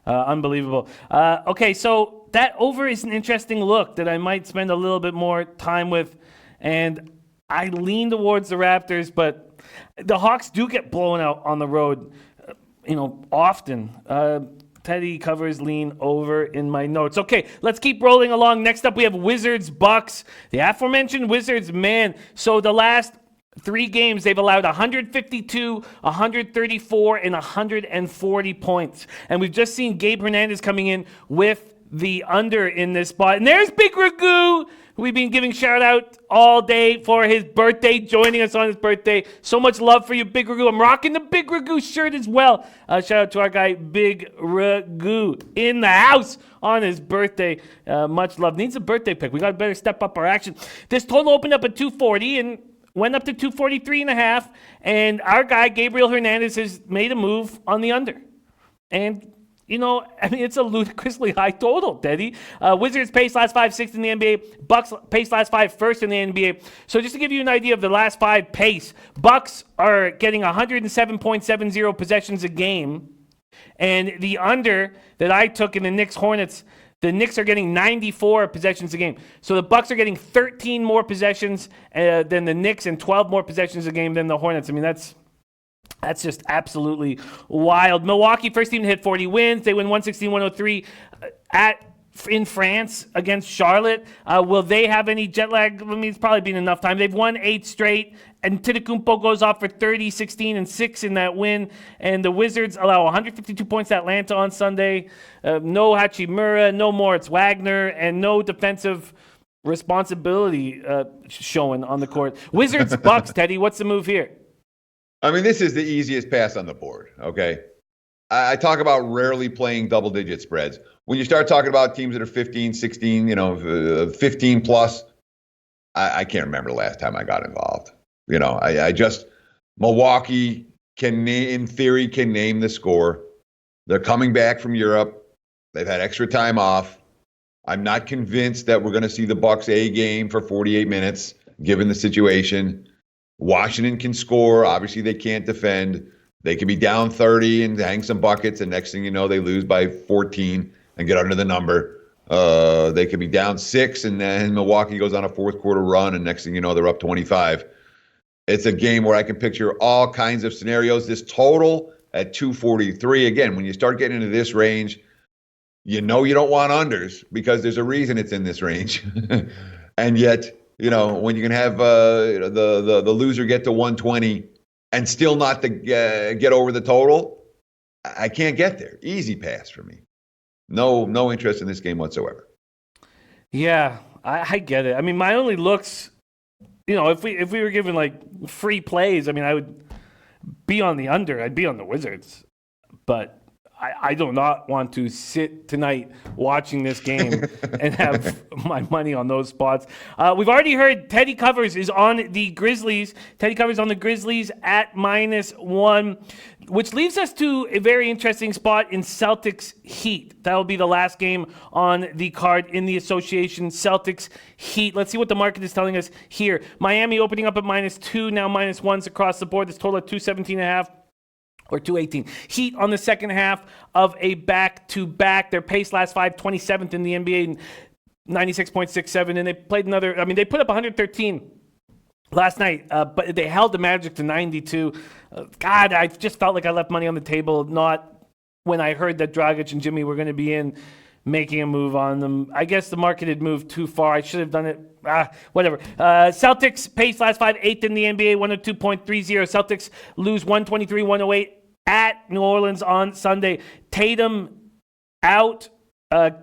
Unbelievable. Okay, so that over is an interesting look that I might spend a little bit more time with. And I lean towards the Raptors, but the Hawks do get blown out on the road, often. Teddy covers lean over in my notes. Okay, let's keep rolling along. Next up, we have Wizards Bucks. The aforementioned Wizards, man. So the last 3 games, they've allowed 152, 134, and 140 points. And we've just seen Gabe Hernandez coming in with the under in this spot. And there's Big Ragu, who we've been giving shout out all day for his birthday, joining us on his birthday. So much love for you, Big Ragu. I'm rocking the Big Ragu shirt as well. Shout out to our guy, Big Ragu, in the house on his birthday. Much love. Needs a birthday pick. We got to better step up our action. This total opened up at 240 and went up to 243.5. And our guy, Gabriel Hernandez, has made a move on the under. And it's a ludicrously high total, Teddy. Wizards pace last 5 6th in the NBA. Bucks pace last 5 1st in the NBA. So just to give you an idea of the last 5 pace, Bucks are getting 107.70 possessions a game. And the under that I took in the Knicks Hornets, the Knicks are getting 94 possessions a game. So the Bucks are getting 13 more possessions than the Knicks and 12 more possessions a game than the Hornets. I mean, that's just absolutely wild. Milwaukee, first team to hit 40 wins. They win 116-103 in France against Charlotte. Will they have any jet lag? I mean, it's probably been enough time. They've won 8 straight, and Antetokounmpo goes off for 30, 16, and 6 in that win. And the Wizards allow 152 points to Atlanta on Sunday. No Hachimura, no Moritz Wagner, and no defensive responsibility showing on the court. Wizards, Bucks, Teddy, what's the move here? I mean, this is the easiest pass on the board, okay? I talk about rarely playing double-digit spreads. When you start talking about teams that are 15, 16, 15 plus, I can't remember the last time I got involved. Milwaukee in theory, can name the score. They're coming back from Europe. They've had extra time off. I'm not convinced that we're going to see the Bucks A game for 48 minutes, given the situation. Washington can score. Obviously, they can't defend. They could be down 30 and hang some buckets, and next thing you know, they lose by 14 and get under the number. They could be down 6, and then Milwaukee goes on a fourth quarter run, and next thing you know, they're up 25. It's a game where I can picture all kinds of scenarios. This total at 243, again, when you start getting into this range, you don't want unders because there's a reason it's in this range. And yet, when you can have the loser get to 120 and still not get over the total, I can't get there. Easy pass for me. No interest in this game whatsoever. Yeah, I get it. I mean, my only looks, if we were given like free plays, I mean, I would be on the under. I'd be on the Wizards, but I do not want to sit tonight watching this game and have my money on those spots. We've already heard Teddy Covers is on the Grizzlies. Teddy Covers on the Grizzlies at -1, which leaves us to a very interesting spot in Celtics Heat. That will be the last game on the card in the association, Celtics Heat. Let's see what the market is telling us here. Miami opening up at -2, now -1s across the board. This total at 217.5. Or 218. Heat on the second half of a back-to-back. Their pace last 5, 27th in the NBA. And 96.67, and they played another. I mean, they put up 113 last night, but they held the Magic to 92. God, I just felt like I left money on the table, not when I heard that Dragic and Jimmy were going to be in, making a move on them. I guess the market had moved too far. I should have done it. Whatever. Celtics pace last 5, 8th in the NBA, 102.30. Celtics lose 123-108 at New Orleans on Sunday. Tatum out,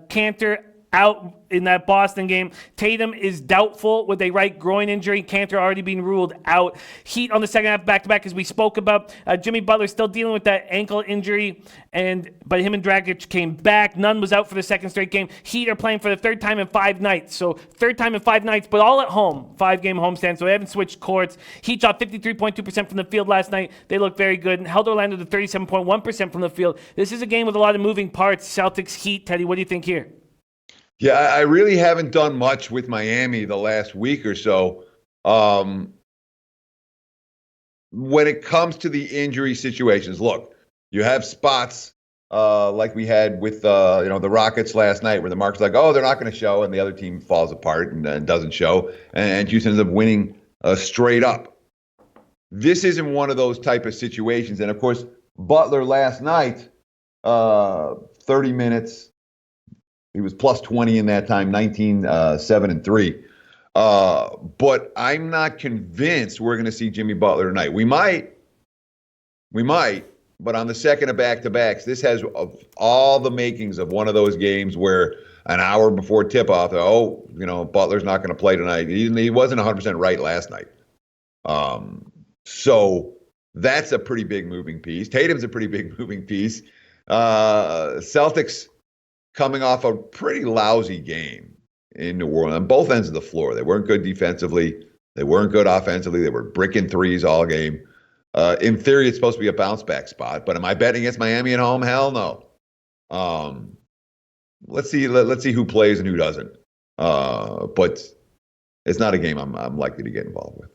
Cantor out in that Boston game. Tatum is doubtful with a right groin injury. Cantor already being ruled out. Heat on the second half back-to-back, as we spoke about. Jimmy Butler still dealing with that ankle injury, but him and Dragic came back. Nunn was out for the second straight game. Heat are playing for the third time in 5 nights. So third time in 5 nights, but all at home. 5-game homestand, so they haven't switched courts. Heat shot 53.2% from the field last night. They looked very good and held Orlando to 37.1% from the field. This is a game with a lot of moving parts. Celtics, Heat. Teddy, what do you think here? Yeah, I really haven't done much with Miami the last week or so. When it comes to the injury situations, look, you have spots like we had with the Rockets last night, where the market's like, oh, they're not going to show, and the other team falls apart and doesn't show, and Houston ends up winning straight up. This isn't one of those type of situations, and of course, Butler last night, 30 minutes. He was plus 20 in that time, 19, 7, and 3. But I'm not convinced we're going to see Jimmy Butler tonight. We might, but on the second of back-to-backs, this has all the makings of one of those games where an hour before tip-off, Butler's not going to play tonight. He wasn't 100% right last night. So that's a pretty big moving piece. Tatum's a pretty big moving piece. Celtics coming off a pretty lousy game in New Orleans on both ends of the floor. They weren't good defensively. They weren't good offensively. They were bricking threes all game. In theory, it's supposed to be a bounce-back spot, but am I betting against Miami at home? Hell no. Let's see who plays and who doesn't. But it's not a game I'm likely to get involved with.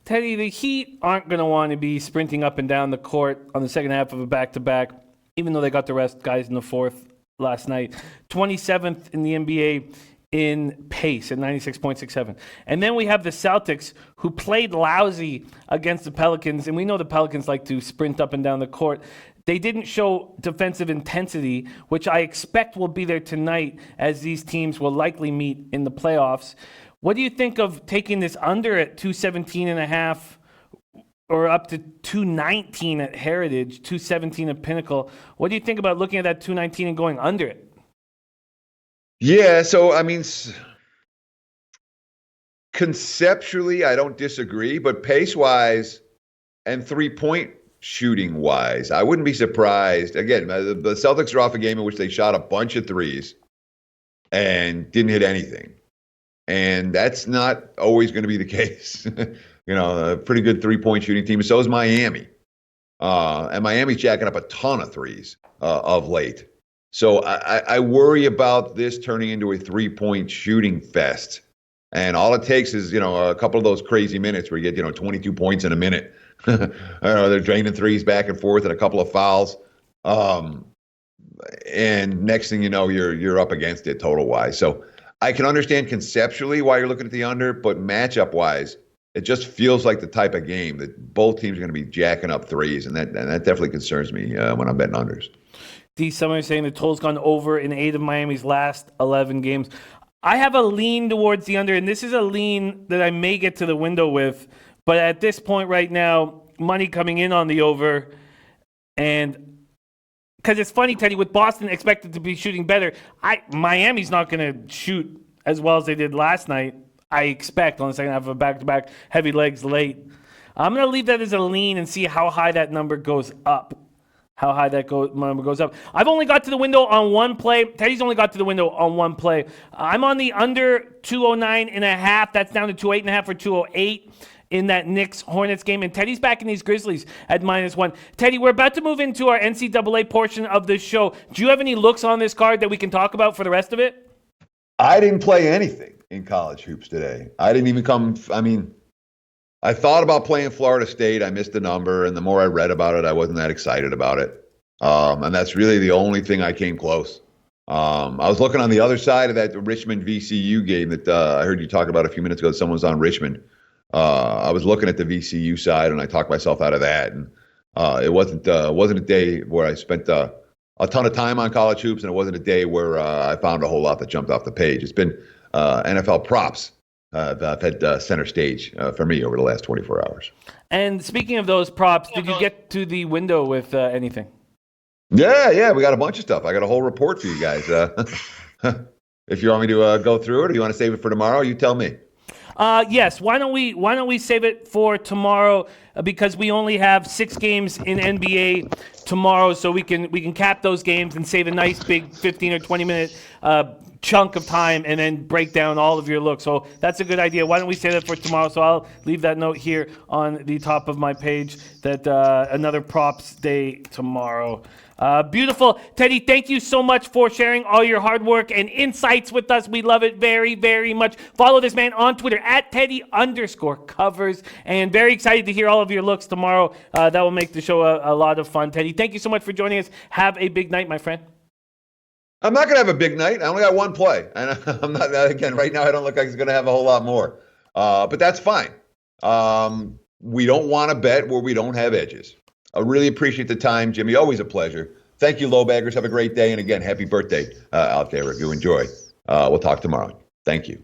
Teddy, the Heat aren't going to want to be sprinting up and down the court on the second half of a back-to-back, even though they got the rest guys in the fourth last night. 27th in the NBA in pace at 96.67. And then we have the Celtics, who played lousy against the Pelicans, and we know the Pelicans like to sprint up and down the court. They didn't show defensive intensity, which I expect will be there tonight, as these teams will likely meet in the playoffs. What do you think of taking this under at 217.5 or up to 219 at Heritage, 217 at Pinnacle? What do you think about looking at that 219 and going under it? Yeah, so I mean, conceptually, I don't disagree, but pace-wise and three-point shooting-wise, I wouldn't be surprised. Again, the Celtics are off a game in which they shot a bunch of threes and didn't hit anything. And that's not always going to be the case. A pretty good three-point shooting team. So is Miami. And Miami's jacking up a ton of threes of late. So I worry about this turning into a three-point shooting fest. And all it takes is, a couple of those crazy minutes where you get, 22 points in a minute. They're draining threes back and forth and a couple of fouls. And next thing you know, you're up against it total-wise. So I can understand conceptually why you're looking at the under, but matchup-wise, it just feels like the type of game that both teams are going to be jacking up threes, and that definitely concerns me when I'm betting unders. D. Summer is saying the total's gone over in 8 of Miami's last 11 games. I have a lean towards the under, and this is a lean that I may get to the window with, but at this point right now, money coming in on the over, and because it's funny, Teddy, with Boston expected to be shooting better, Miami's not going to shoot as well as they did last night, I expect, on the second half of a back-to-back, heavy legs late. I'm going to leave that as a lean and see how high that number goes up. Number goes up. I've only got to the window on one play. Teddy's only got to the window on one play. I'm on the under 209.5. That's down to 208.5 or 208 in that Knicks Hornets game. And Teddy's back in these Grizzlies at -1. Teddy, we're about to move into our NCAA portion of this show. Do you have any looks on this card that we can talk about for the rest of it? I didn't play anything in college hoops today. I didn't even I thought about playing Florida State. I missed the number, and the more I read about it, I wasn't that excited about it. And that's really the only thing I came close. I was looking on the other side of that Richmond VCU game that I heard you talk about a few minutes ago. Someone was on Richmond. I was looking at the VCU side, and I talked myself out of that. And it wasn't a day where I spent a ton of time on college hoops, and it wasn't a day where I found a whole lot that jumped off the page. It's been NFL props I've had center stage for me over the last 24 hours. And speaking of those props, did you get to the window with anything? Yeah, we got a bunch of stuff. I got a whole report for you guys. If you want me to go through it, or you want to save it for tomorrow, you tell me. Yes. Why don't we save it for tomorrow because we only have 6 games in NBA tomorrow, so we can cap those games and save a nice big 15 or 20 minute chunk of time and then break down all of your looks. So that's a good idea. Why don't we save that for tomorrow? So I'll leave that note here on the top of my page that another props day tomorrow. Beautiful. Teddy, thank you so much for sharing all your hard work and insights with us. We love it very, very much. Follow this man on Twitter at Teddy_Covers. And very excited to hear all of your looks tomorrow. That will make the show a lot of fun. Teddy, thank you so much for joining us. Have a big night, my friend. I'm not going to have a big night. I only got one play. And I'm not, again, right now I don't look like he's going to have a whole lot more. But that's fine. We don't want to bet where we don't have edges. I really appreciate the time, Jimmy. Always a pleasure. Thank you, Lowbaggers. Have a great day. And again, happy birthday out there if you enjoy. We'll talk tomorrow. Thank you.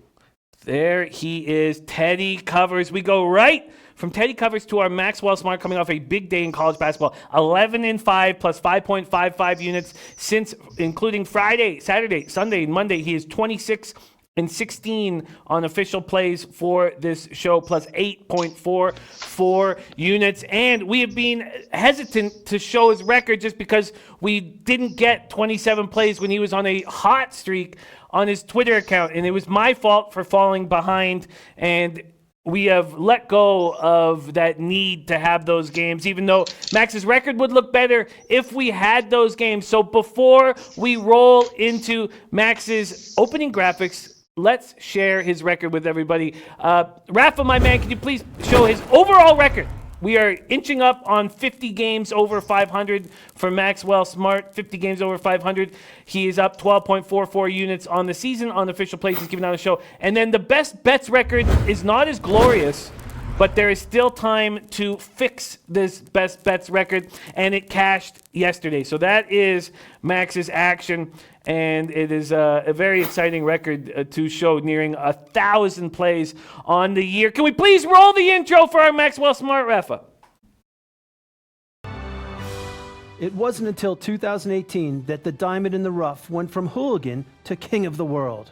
There he is, Teddy Covers. We go right from Teddy Covers to our Maxwell Smart coming off a big day in college basketball. 11-5 plus 5.55 units since including Friday, Saturday, Sunday, and Monday. He is 26-16 on official plays for this show, plus 8.44 units. And we have been hesitant to show his record just because we didn't get 27 plays when he was on a hot streak on his Twitter account. And it was my fault for falling behind. And we have let go of that need to have those games, even though Max's record would look better if we had those games. So before we roll into Max's opening graphics, let's share his record with everybody. Rafa, my man, can you please show his overall record? We are inching up on 50 games over 500 for Maxwell Smart. 50 games over 500. He is up 12.44 units on the season on official plays he's given on the show. And then the best bets record is not as glorious, but there is still time to fix this best bets record, and it cashed yesterday. So that is Max's action, and it is a very exciting record to show, nearing 1,000 plays on the year. Can we please roll the intro for our Maxwell Smart, Rafa? It wasn't until 2018 that the diamond in the rough went from hooligan to king of the world.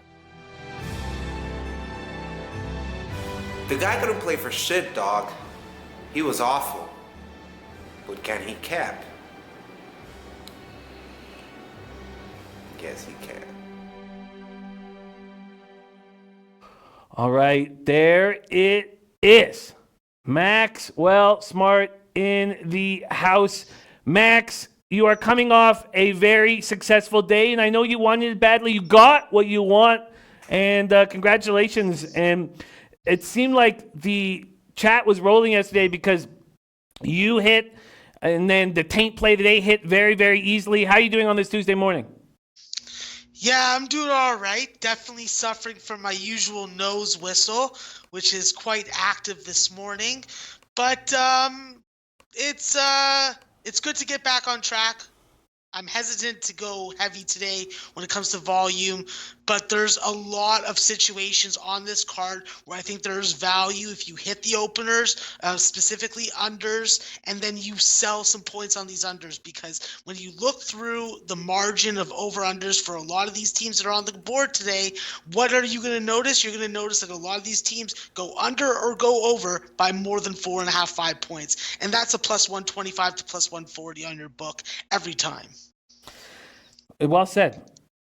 The guy couldn't play for shit, dog. He was awful. But can he cap? Guess he can. All right, there it is. Maxwell Smart in the house. Max, you are coming off a very successful day, and I know you wanted it badly. You got what you want, and congratulations. And it seemed like the chat was rolling yesterday because you hit, and then the taint play today hit very, very easily. How are you doing on this Tuesday morning? Yeah, I'm doing all right. Definitely suffering from my usual nose whistle, which is quite active this morning. But it's good to get back on track. I'm hesitant to go heavy today when it comes to volume, but there's a lot of situations on this card where I think there's value if you hit the openers, specifically unders, and then you sell some points on these unders, because when you look through the margin of over-unders for a lot of these teams that are on the board today, what are you going to notice? You're going to notice that a lot of these teams go under or go over by more than 4.5, 5 points, and that's a plus 125 to plus 140 on your book every time. Well said.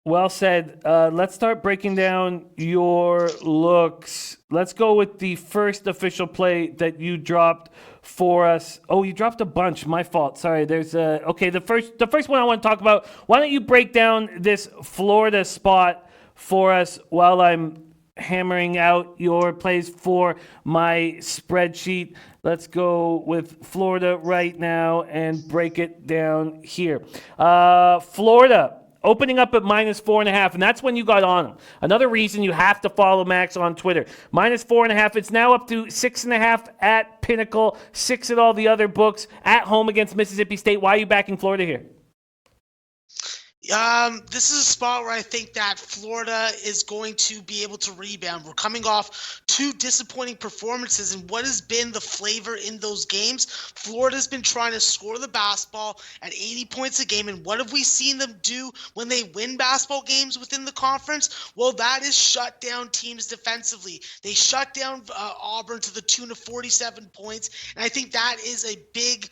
Well said. Let's start breaking down your looks. Let's go with the first official play that you dropped for us. Oh, you dropped a bunch. My fault. Sorry. There's okay. The first one I want to talk about. Why don't you break down this Florida spot for us while I'm hammering out your plays for my spreadsheet. Let's go with Florida right now and break it down here. Florida opening up at -4.5, and that's when you got on them. Another reason you have to follow Max on Twitter. -4.5. It's now up to 6.5 at Pinnacle, 6 at all the other books. At home against Mississippi State. Why are you backing Florida here? This is a spot where I think that Florida is going to be able to rebound. We're coming off 2 disappointing performances, and what has been the flavor in those games? Florida's been trying to score the basketball at 80 points a game, and what have we seen them do when they win basketball games within the conference? Well, that is shut down teams defensively. They shut down Auburn to the tune of 47 points, and I think that is a big,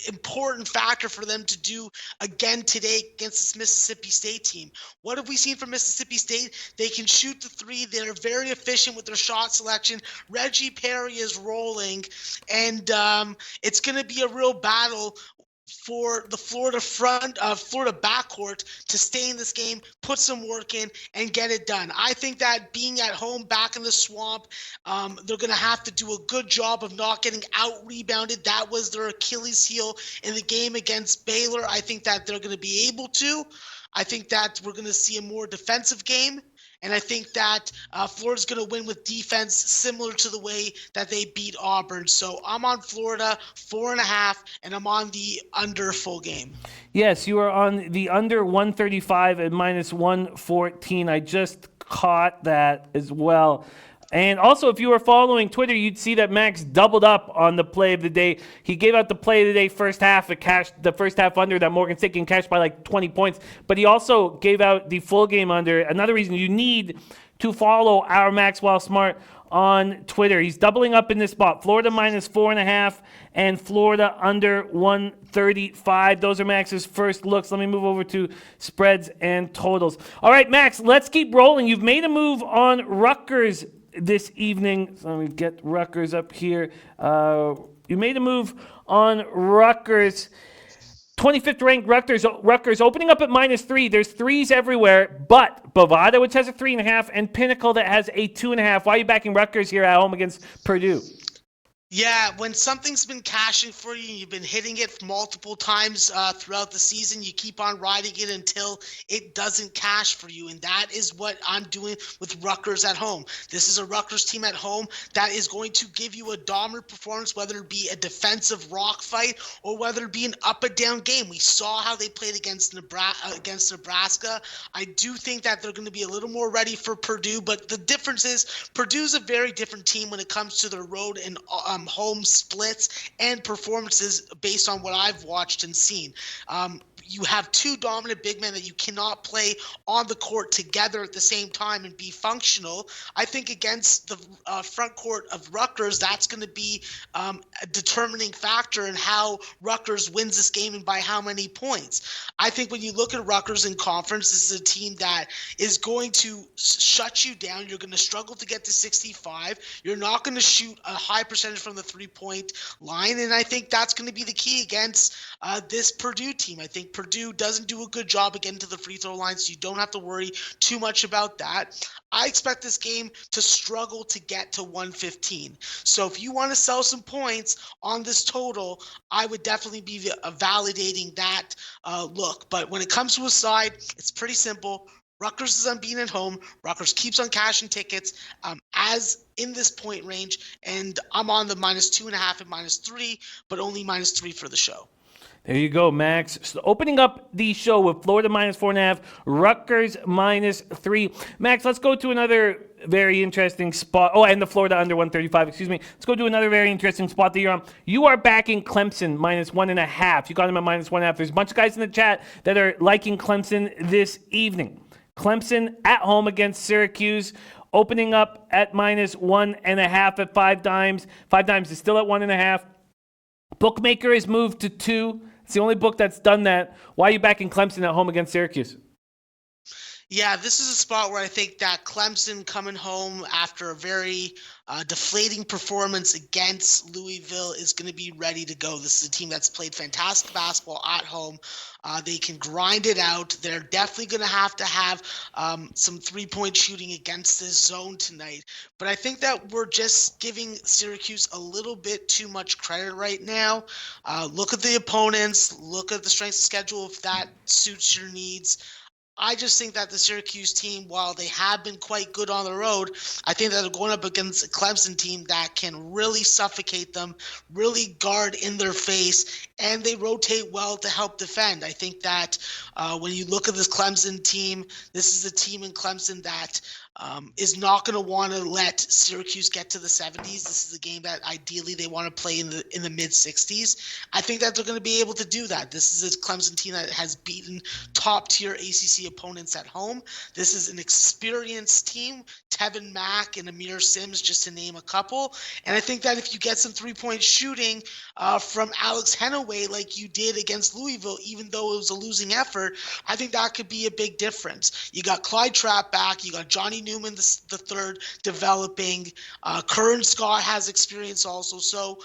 important factor for them to do again today against this Mississippi State team. What have we seen from Mississippi State? They can shoot the 3. They're very efficient with their shot selection. Reggie Perry is rolling, and it's going to be a real battle for the Florida backcourt to stay in this game, put some work in, and get it done. I think that being at home back in the swamp, they're going to have to do a good job of not getting out-rebounded. That was their Achilles heel in the game against Baylor. I think that they're going to be able to. I think that we're going to see a more defensive game. And I think that Florida's going to win with defense similar to the way that they beat Auburn. So I'm on Florida 4.5, and I'm on the under full game. Yes, you are on the under 135 at -114. I just caught that as well. And also, if you were following Twitter, you'd see that Max doubled up on the play of the day. He gave out the play of the day first half. It cashed the first half under that Morgan State can cash by like 20 points. But he also gave out the full game under. Another reason you need to follow our Maxwell Smart on Twitter. He's doubling up in this spot. Florida -4.5 and Florida under 135. Those are Max's first looks. Let me move over to spreads and totals. All right, Max, let's keep rolling. You've made a move on Rutgers this evening. So let me get Rutgers up here. You made a move on Rutgers. 25th ranked Rutgers opening up at -3. There's 3s everywhere, but Bovada, which has a 3.5, and Pinnacle that has a 2.5. Why are you backing Rutgers here at home against Purdue? Yeah, when something's been cashing for you, you've been hitting it multiple times throughout the season, you keep on riding it until it doesn't cash for you. And that is what I'm doing with Rutgers at home. This is a Rutgers team at home that is going to give you a dominant performance, whether it be a defensive rock fight or whether it be an up and down game. We saw how they played against Nebraska. I do think that they're going to be a little more ready for Purdue, but the difference is Purdue's a very different team when it comes to their road and home splits and performances based on what I've watched and seen. You have 2 dominant big men that you cannot play on the court together at the same time and be functional. I think against the front court of Rutgers, that's going to be a determining factor in how Rutgers wins this game and by how many points. I think when you look at Rutgers in conference, this is a team that is going to shut you down. You're going to struggle to get to 65. You're not going to shoot a high percentage from the 3-point line, and I think that's going to be the key against this Purdue team. I think Purdue doesn't do a good job of getting to the free throw line, so you don't have to worry too much about that. I expect this game to struggle to get to 115. So if you want to sell some points on this total, I would definitely be validating that look. But when it comes to a side, it's pretty simple. Rutgers is unbeaten at home. Rutgers keeps on cashing tickets as in this point range, and I'm on the -2.5 and -3, but only -3 for the show. There you go, Max. So opening up the show with Florida -4.5, Rutgers -3. Max, let's go to another very interesting spot. Oh, and the Florida under 135, excuse me. Let's go to another very interesting spot that you're on. You are backing Clemson -1.5. You got them at -1.5. There's a bunch of guys in the chat that are liking Clemson this evening. Clemson at home against Syracuse, opening up at -1.5 at 5 dimes. 5 dimes is still at 1.5. Bookmaker has moved to 2. It's the only book that's done that. Why are you backing Clemson at home against Syracuse? Yeah, this is a spot where I think that Clemson coming home after a very deflating performance against Louisville is going to be ready to go. This is a team that's played fantastic basketball at home. They can grind it out. They're definitely going to have some three-point shooting against this zone tonight. But I think that we're just giving Syracuse a little bit too much credit right now. Look at the opponents. Look at the strength of schedule if that suits your needs. I just think that the Syracuse team, while they have been quite good on the road, I think that they're going up against a Clemson team that can really suffocate them, really guard in their face, and they rotate well to help defend. I think that when you look at this Clemson team, this is a team in Clemson that is not going to want to let Syracuse get to the 70s. This is a game that ideally they want to play in the mid 60s. I think that they're going to be able to do that. This is a Clemson team that has beaten top tier ACC opponents at home. This is an experienced team, Tevin Mack and Amir Sims, just to name a couple. And I think that if you get some three-point shooting from Alex Henaway like you did against Louisville, even though it was a losing effort, I think that could be a big difference. You got Clyde Trapp back. You got Johnny Newman the third developing. Curran Scott has experience also. So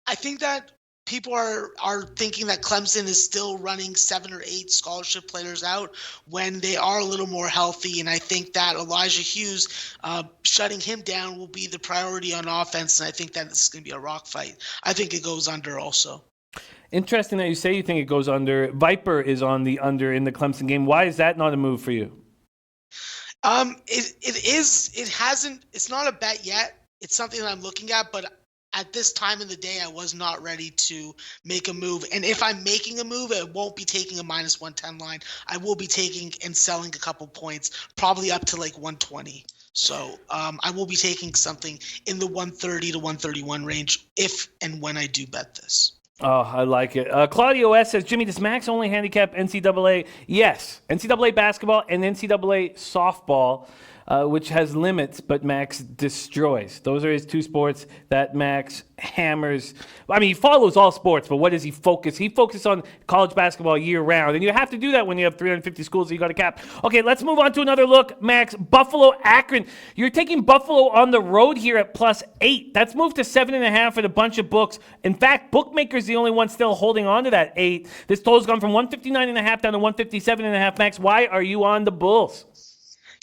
I think that people are thinking that Clemson is still running 7 or 8 scholarship players out when they are a little more healthy. And I think that Elijah Hughes, shutting him down will be the priority on offense. And I think that this is going to be a rock fight. I think it goes under also. Interesting that you say you think it goes under. Viper is on the under in the Clemson game. Why is that not a move for you? It's not a bet yet. It's something that I'm looking at, but at this time of the day, I was not ready to make a move. And if I'm making a move, it won't be taking a minus 110 line. I will be taking and selling a couple points, probably up to like 120. So I will be taking something in the 130 to 131 range if and when I do bet this. Oh, I like it. Claudio S. says, Jimmy, does Max only handicap NCAA? Yes. NCAA basketball and NCAA softball, which has limits, but Max destroys. Those are his two sports that Max hammers. I mean, he follows all sports, but what does he focus? He focuses on college basketball year round, and you have to do that when you have 350 schools that you got to cap. Okay, let's move on to another look. Max, Buffalo, Akron. You're taking Buffalo on the road here at +8. That's moved to 7.5 at a bunch of books. In fact, bookmakers the only one still holding on to that 8. This total's gone from 159.5 down to 157.5. Max, why are you on the Bulls?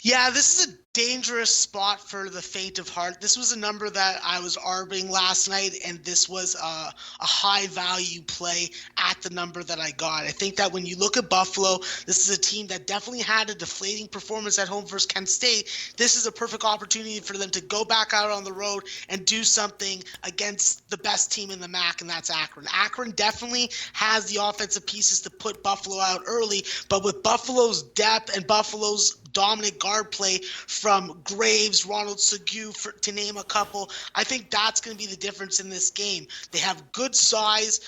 Yeah, this is a dangerous spot for the faint of heart. This was a number that I was arbing last night, and this was a high value play at the number that I got. I think that when you look at Buffalo, this is a team that definitely had a deflating performance at home versus Kent State. This is a perfect opportunity for them to go back out on the road and do something against the best team in the MAC, and that's Akron. Akron definitely has the offensive pieces to put Buffalo out early, but with Buffalo's depth and Buffalo's dominant guard play from Graves, Ronald Seguin, to name a couple, I think that's going to be the difference in this game. They have good size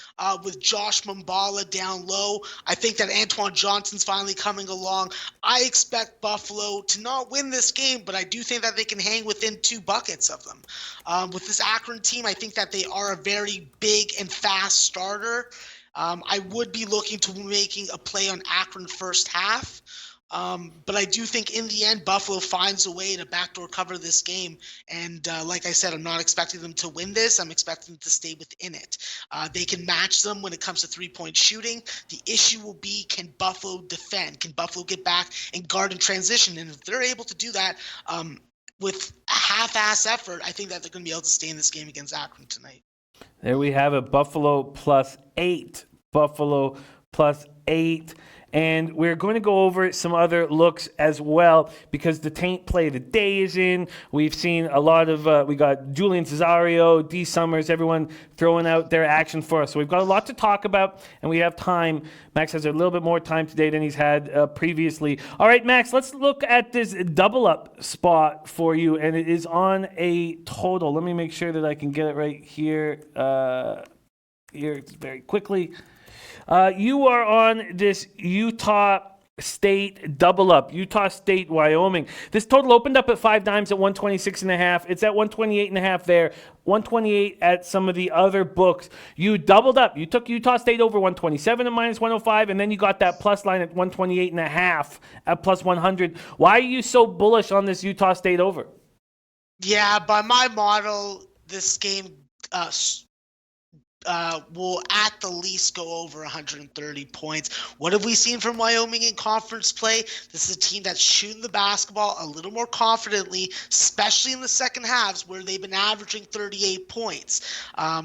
with Josh Mambala down low. I think that Antoine Johnson's finally coming along. I expect Buffalo to not win this game, but I do think that they can hang within 2 buckets of them. With this Akron team, I think that they are a very big and fast starter. I would be looking to making a play on Akron first half. But I do think in the end, Buffalo finds a way to backdoor cover this game. And like I said, I'm not expecting them to win this. I'm expecting them to stay within it. They can match them when it comes to three-point shooting. The issue will be, can Buffalo defend? Can Buffalo get back and guard and transition? And if they're able to do that with a half-ass effort, I think that they're going to be able to stay in this game against Akron tonight. There we have it. Buffalo +8. Buffalo +8. And we're going to go over some other looks as well because the taint play of the day is in. We've seen a lot of, we got Julian Cesario, D. Summers, everyone throwing out their action for us. So we've got a lot to talk about, and we have time. Max has a little bit more time today than he's had previously. All right, Max, let's look at this double-up spot for you, and it is on a total. Let me make sure that I can get it right here. Here, very quickly. You are on this Utah State double up. Utah State, Wyoming. This total opened up at 5 dimes at 126.5. It's at 128.5 there. 128 at some of the other books. You doubled up. You took Utah State over 127 at minus 105, and then you got that plus line at 128.5 at plus 100. Why are you so bullish on this Utah State over? Yeah, by my model, this game will at the least go over 130 points. What have we seen from Wyoming in conference play? This is a team that's shooting the basketball a little more confidently, especially in the second halves where they've been averaging 38 points.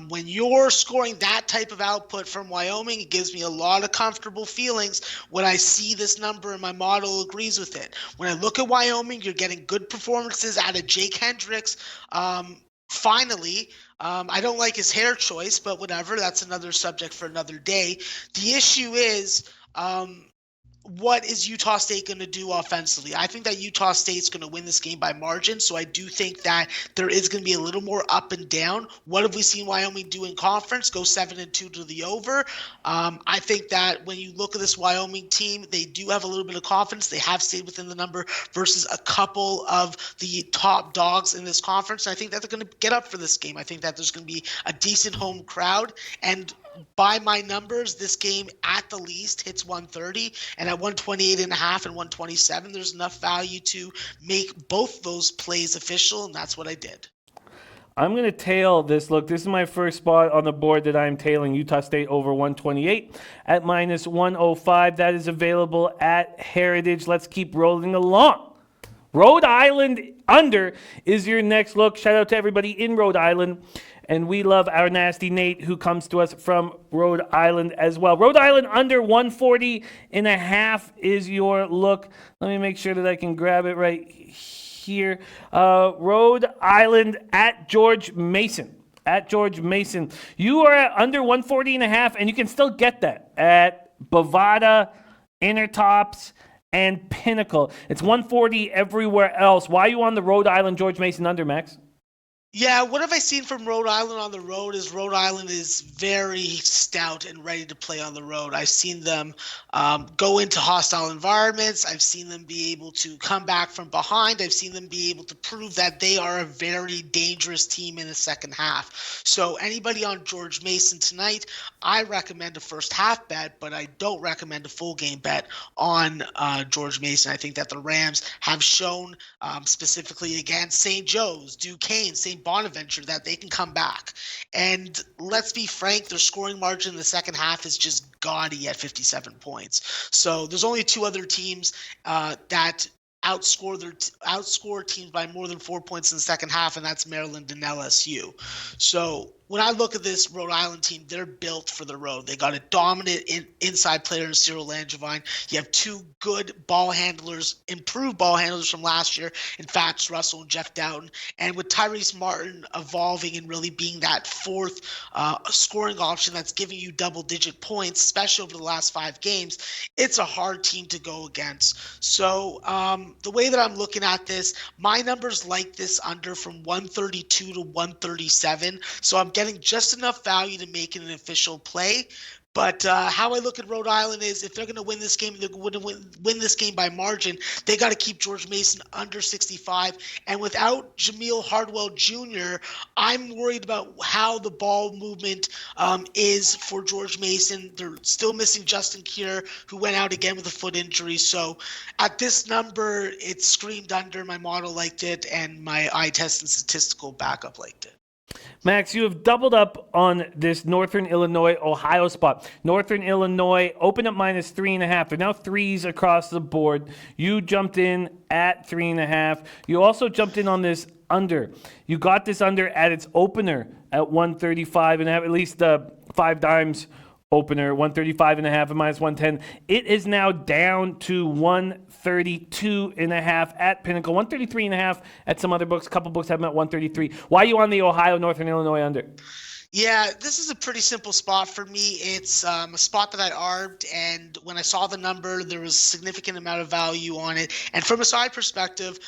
When you're scoring that type of output from Wyoming, it gives me a lot of comfortable feelings when I see this number and my model agrees with it. When I look at Wyoming, you're getting good performances out of Jake Hendricks. Finally, I don't like his hair choice, but whatever. That's another subject for another day. The issue is, what is Utah State going to do offensively? I think that Utah State's going to win this game by margin, so I do think that there is going to be a little more up and down. What have we seen Wyoming do in conference? Go 7-2 to the over. I think that when you look at this Wyoming team, they do have a little bit of confidence. They have stayed within the number versus a couple of the top dogs in this conference. And I think that they're going to get up for this game. I think that there's going to be a decent home crowd, and by my numbers, this game at the least hits 130, and at 128.5 and 127, there's enough value to make both those plays official, and that's what I did. I'm going to tail this. Look, this is my first spot on the board that I'm tailing Utah State over 128 at minus 105. That is available at Heritage. Let's keep rolling along. Rhode Island under is your next look. Shout out to everybody in Rhode Island. And we love our nasty Nate, who comes to us from Rhode Island as well. Rhode Island under 140.5 is your look. Let me make sure that I can grab it right here. Rhode Island at George Mason. At George Mason. You are at under 140.5, and you can still get that at Bovada, Intertops, and Pinnacle. It's 140 everywhere else. Why are you on the Rhode Island George Mason under, Max? Yeah, what have I seen from Rhode Island on the road is Rhode Island is very stout and ready to play on the road. I've seen them go into hostile environments. I've seen them be able to come back from behind. I've seen them be able to prove that they are a very dangerous team in the second half. So anybody on George Mason tonight, I recommend a first half bet, but I don't recommend a full game bet on George Mason. I think that the Rams have shown specifically against St. Joe's, Duquesne, St. Bonaventure that they can come back. And let's be frank, their scoring margin in the second half is just gaudy at 57 points. So there's only two other teams that outscore teams by more than 4 points in the second half, and that's Maryland and LSU. So when I look at this Rhode Island team, they're built for the road. They got a dominant inside player in Cyril Langevin. You have two good ball handlers, improved ball handlers from last year in Fats Russell and Jeff Dowden. And with Tyrese Martin evolving and really being that fourth scoring option that's giving you double-digit points, especially over the last 5 games, it's a hard team to go against. So the way that I'm looking at this, my numbers like this under from 132 to 137. So I'm getting just enough value to make it an official play. But how I look at Rhode Island is if they're going to win this game, they're going to win this game by margin, they got to keep George Mason under 65. And without Jameel Hardwell Jr., I'm worried about how the ball movement is for George Mason. They're still missing Justin Kier, who went out again with a foot injury. So at this number, it screamed under. My model liked it, and my eye test and statistical backup liked it. Max, you have doubled up on this Northern Illinois, Ohio spot. Northern Illinois opened up minus 3.5. They're now 3s across the board. You jumped in at 3.5. You also jumped in on this under. You got this under at its opener at 135 and have at least 5 dimes opener, 135.5 and minus 110. It is now down to 132.5 at Pinnacle, 133.5 at some other books. A couple books have them at 133. Why are you on the Ohio Northern Illinois under? Yeah, this is a pretty simple spot for me. It's a spot that I arbed, and when I saw the number, there was a significant amount of value on it. And from a side perspective,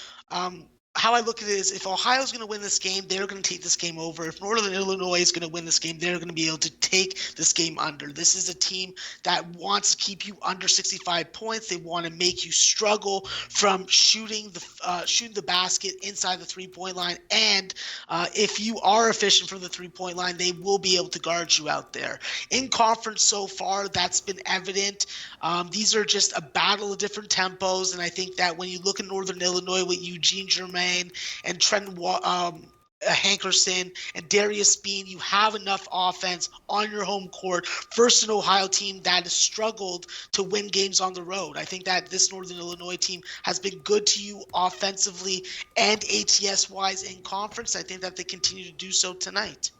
how I look at it is if Ohio's going to win this game, they're going to take this game over. If Northern Illinois is going to win this game, they're going to be able to take this game under. This is a team that wants to keep you under 65 points. They want to make you struggle from shooting the basket inside the three-point line. And if you are efficient from the three-point line, they will be able to guard you out there. In conference so far, that's been evident. These are just a battle of different tempos. And I think that when you look at Northern Illinois with Eugene Germain, and Trenton Hankerson and Darius Bean, you have enough offense on your home court versus an Ohio team that has struggled to win games on the road. I think that this Northern Illinois team has been good to you offensively and ATS-wise in conference. I think that they continue to do so tonight.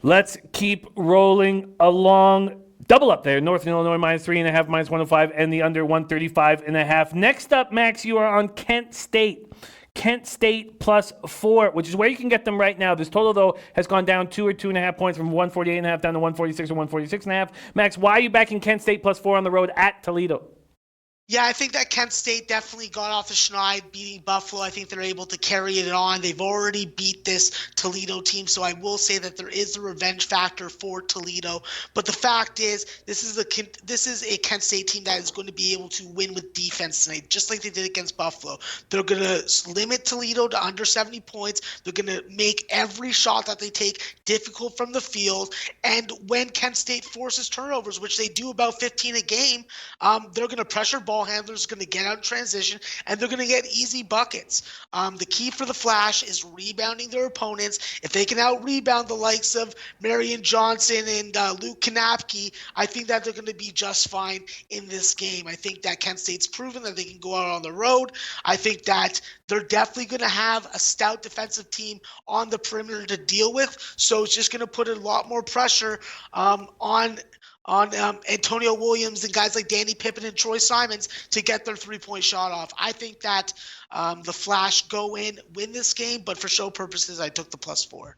Let's keep rolling along. Double up there. Northern Illinois -3.5, -105, and the under 135.5. Next up, Max, you are on Kent State. Kent State +4, which is where you can get them right now. This total, though, has gone down 2 or 2.5 points from 148.5 down to 146 or 146.5. Max, why are you backing Kent State +4 on the road at Toledo? Yeah, I think that Kent State definitely got off the schneid beating Buffalo. I think they're able to carry it on. They've already beat this Toledo team, so I will say that there is a revenge factor for Toledo. But the fact is, this is a Kent State team that is going to be able to win with defense tonight, just like they did against Buffalo. They're going to limit Toledo to under 70 points. They're going to make every shot that they take difficult from the field. And when Kent State forces turnovers, which they do about 15 a game, they're going to pressure ball handlers, going to get out in transition, and they're going to get easy buckets. The key for the Flash is rebounding their opponents. If they can out-rebound the likes of Marion Johnson and Luke Kanapke, I think that they're going to be just fine in this game. I think that Kent State's proven that they can go out on the road. I think that they're definitely going to have a stout defensive team on the perimeter to deal with, so it's just going to put a lot more pressure on Antonio Williams and guys like Danny Pippen and Troy Simons to get their three-point shot off. I think that the Flash go in, win this game, but for show purposes, I took the +4.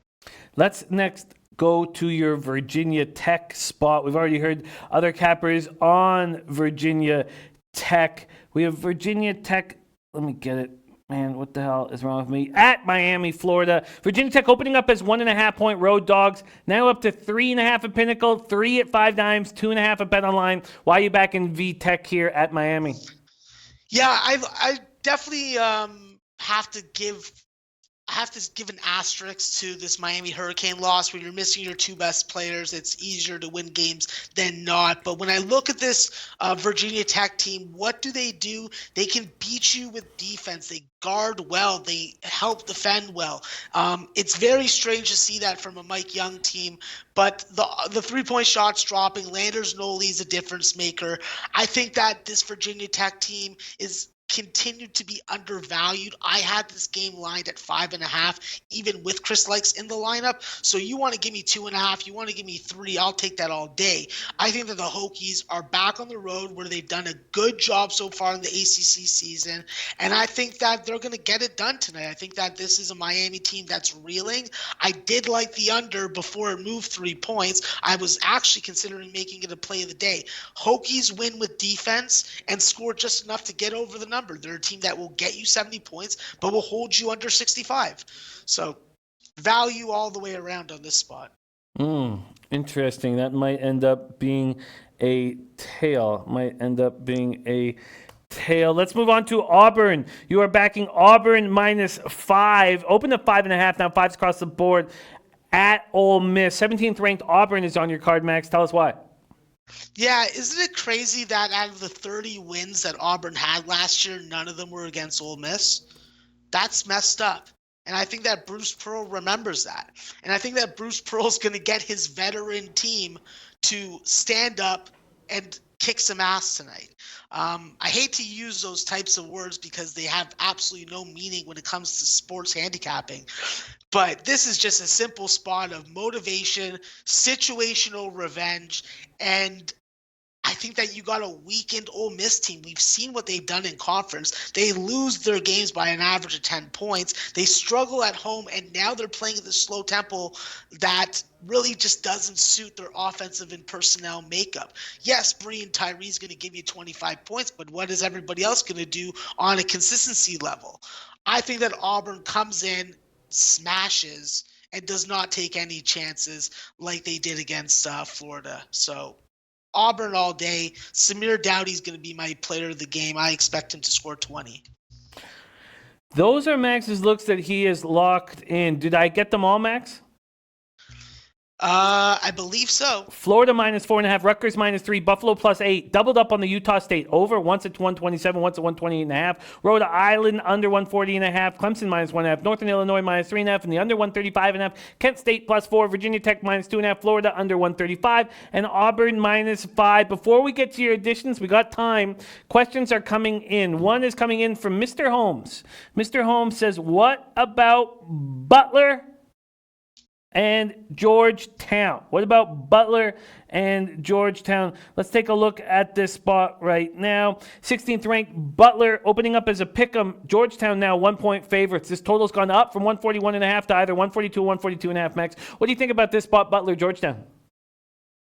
Let's next go to your Virginia Tech spot. We've already heard other cappers on Virginia Tech. We have Virginia Tech. Let me get it. Man, what the hell is wrong with me? At Miami, Florida. Virginia Tech opening up as 1.5-point road dogs. Now up to 3.5 at Pinnacle, 3 at 5 Dimes, 2.5 at BetOnline. Why are you back in V-Tech here at Miami? Yeah, I definitely have to give an asterisk to this Miami Hurricane loss. When you're missing your two best players, it's easier to win games than not. But when I look at this Virginia Tech team, what do? They can beat you with defense. They guard well. They help defend well. It's very strange to see that from a Mike Young team, but the three-point shots dropping, Landers Noli is a difference maker. I think that this Virginia Tech team is continued to be undervalued. I had this game lined at 5.5, even with Chris Likes in the lineup. So you want to give me 2.5, you want to give me 3, I'll take that all day. I think that the Hokies are back on the road where they've done a good job so far in the ACC season, and I think that they're going to get it done tonight. I think that this is a Miami team that's reeling. I did like the under before it moved 3 points. I was actually considering making it a play of the day. Hokies win with defense and score just enough to get over the number. They're a team that will get you 70 points, but will hold you under 65. So value all the way around on this spot. Interesting. That might end up being a tail. Let's move on to Auburn. You are backing Auburn -5. Open at 5.5. Now 5's across the board at Ole Miss. 17th ranked Auburn is on your card, Max. Tell us why. Yeah, isn't it crazy that out of the 30 wins that Auburn had last year, none of them were against Ole Miss? That's messed up. And I think that Bruce Pearl remembers that. And I think that Bruce Pearl's going to get his veteran team to stand up and kick some ass tonight. I hate to use those types of words because they have absolutely no meaning when it comes to sports handicapping. But this is just a simple spot of motivation, situational revenge, and I think that you got a weakened Ole Miss team. We've seen what they've done in conference. They lose their games by an average of 10 points. They struggle at home, and now they're playing at the slow tempo that really just doesn't suit their offensive and personnel makeup. Yes, Bree and Tyree's going to give you 25 points, but what is everybody else going to do on a consistency level? I think that Auburn comes in, smashes, and does not take any chances like they did against Florida. So Auburn all day. Samir Dowdy's going to be my player of the game. I expect him to score 20. Those are Max's looks that he is locked in. Did I get them all, Max? I believe so. Florida -4.5, Rutgers -3, Buffalo +8. Doubled up on the Utah State over, once at 127, once at 128.5. Rhode Island under 140.5, Clemson -1.5, Northern Illinois -3.5, and the under 135.5. Kent State +4, Virginia Tech -2.5, Florida under 135, and Auburn -5. Before we get to your additions, we got time. Questions are coming in. One is coming in from Mr. Holmes. Mr. Holmes says, what about Butler and Georgetown? What about Butler and Georgetown? Let's take a look at this spot right now. 16th ranked Butler opening up as a pick'em. Georgetown now 1-point favorites. This total's gone up from 141.5 to either 142 or 142.5, Max. What do you think about this spot, Butler, Georgetown?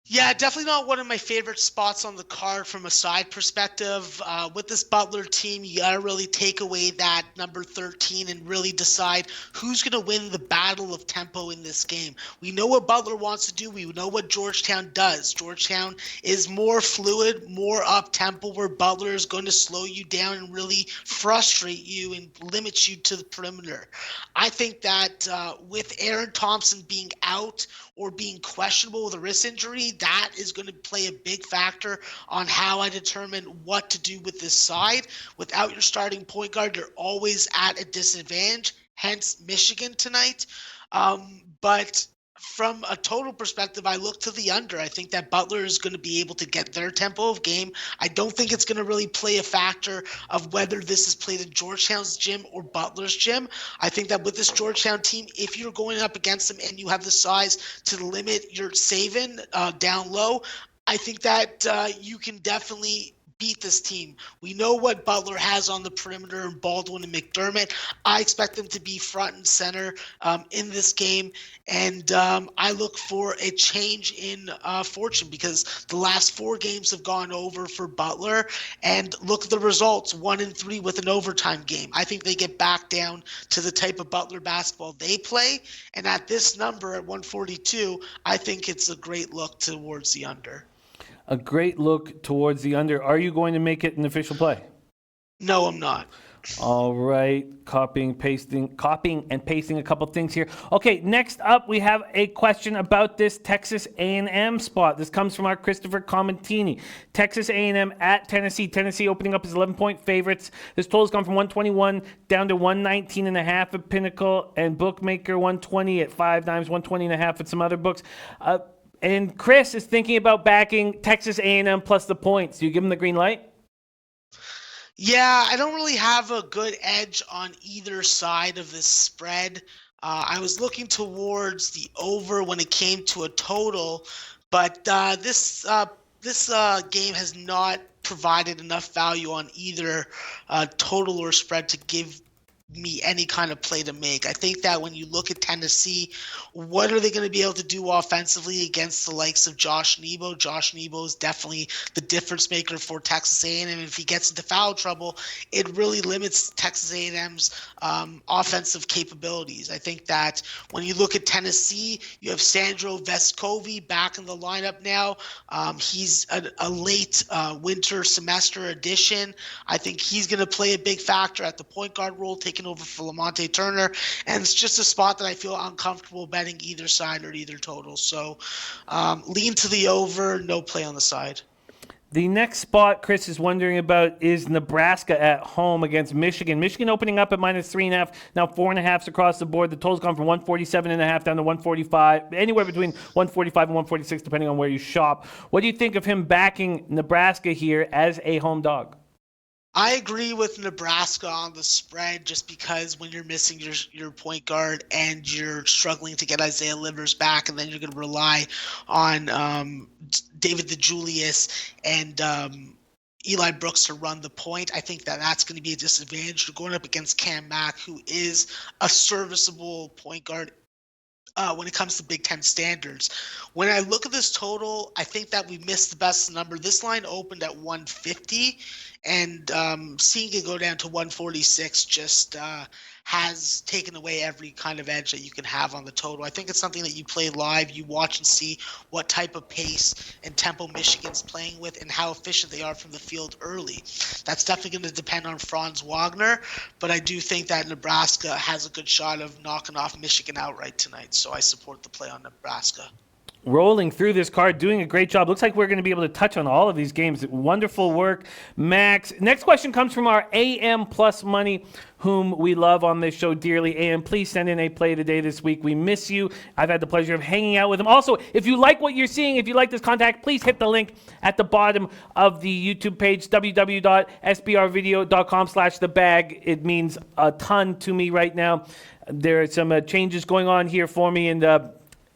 Yeah, definitely not one of my favorite spots on the card from a side perspective. With this Butler team, you got to really take away that number 13 and really decide who's going to win the battle of tempo in this game. We know what Butler wants to do. We know what Georgetown does. Georgetown is more fluid, more up-tempo, where Butler is going to slow you down and really frustrate you and limit you to the perimeter. I think that with Aaron Thompson being out or being questionable with a wrist injury, that is going to play a big factor on how I determine what to do with this side. Without your starting point guard, you're always at a disadvantage, hence Michigan tonight. But from a total perspective, I look to the under. I think that Butler is going to be able to get their tempo of game. I don't think it's going to really play a factor of whether this is played in Georgetown's gym or Butler's gym. I think that with this Georgetown team, if you're going up against them and you have the size to limit your saving down low, I think that you can definitely beat this team. We know what Butler has on the perimeter in Baldwin and McDermott. I expect them to be front and center in this game, and I look for a change in fortune because the last 4 games have gone over for Butler, and look at the results, 1-3 with an overtime game. I think they get back down to the type of Butler basketball they play, and at this number at 142, I think it's a great look towards the under. A great look towards the under. Are you going to make it an official play? No, I'm not. All right. Copying and pasting a couple things here. Okay, next up we have a question about this Texas A&M spot. This comes from our Christopher Comentini. Texas A&M at Tennessee. Tennessee opening up as 11-point favorites. This total's gone from 121 down to 119.5 at Pinnacle, and bookmaker 120 at 5 times, 120.5 at some other books. And Chris is thinking about backing Texas A&M plus the points. Do you give him the green light? Yeah, I don't really have a good edge on either side of this spread. I was looking towards the over when it came to a total, but this game has not provided enough value on either total or spread to give me any kind of play to make. I think that when you look at Tennessee, what are they going to be able to do offensively against the likes of Josh Nebo? Josh Nebo is definitely the difference maker for Texas A&M. If he gets into foul trouble, it really limits Texas A&M's offensive capabilities. I think that when you look at Tennessee, you have Sandro Vescovi back in the lineup now. He's a late winter semester addition. I think he's going to play a big factor at the point guard role, taking over for Lamonte Turner, and it's just a spot that I feel uncomfortable betting either side or either total. So lean to the over, no play on the side. The next spot Chris is wondering about is Nebraska at home against Michigan. Michigan opening up at -3.5, now 4.5s across the board. The total's gone from 147.5 down to 145, anywhere between 145 and 146, depending on where you shop. What do you think of him backing Nebraska here as a home dog? I agree with Nebraska on the spread just because when you're missing your point guard and you're struggling to get Isaiah Livers back, and then you're going to rely on David DeJulius and Eli Brooks to run the point. I think that's going to be a disadvantage. You're going up against Cam Mack, who is a serviceable point guard when it comes to Big Ten standards. When I look at this total, I think that we missed the best number. This line opened at 150, and seeing it go down to 146 just has taken away every kind of edge that you can have on the total. I think it's something that you play live, you watch and see what type of pace and tempo Michigan's playing with and how efficient they are from the field early. That's definitely going to depend on Franz Wagner, but I do think that Nebraska has a good shot of knocking off Michigan outright tonight, so I support the play on Nebraska. Rolling through this card, doing a great job. Looks like we're going to be able to touch on all of these games. Wonderful work, Max. Next question comes from our AM Plus Money, whom we love on this show dearly. AM, please send in a play of the day this week. We miss you. I've had the pleasure of hanging out with him. Also, if you like what you're seeing, if you like this contact, please hit the link at the bottom of the YouTube page, www.sbrvideo.com/thebag. It means a ton to me right now. There are some changes going on here for me, and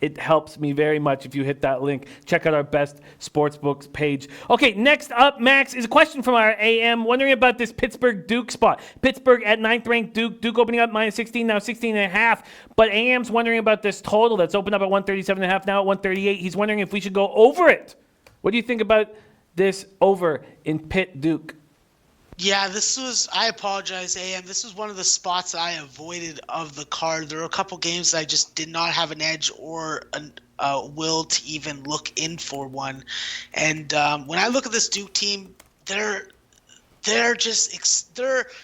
it helps me very much if you hit that link. Check out our best sportsbooks page. Okay, next up, Max, is a question from our AM wondering about this Pittsburgh-Duke spot. Pittsburgh at 9th-ranked Duke. Duke opening up minus 16, now 16.5. But AM's wondering about this total that's opened up at 137.5, now at 138. He's wondering if we should go over it. What do you think about this over in Pitt-Duke? Yeah, I apologize, AM. This was one of the spots I avoided of the card. There were a couple games that I just did not have an edge or a will to even look in for one. And when I look at this Duke team, they're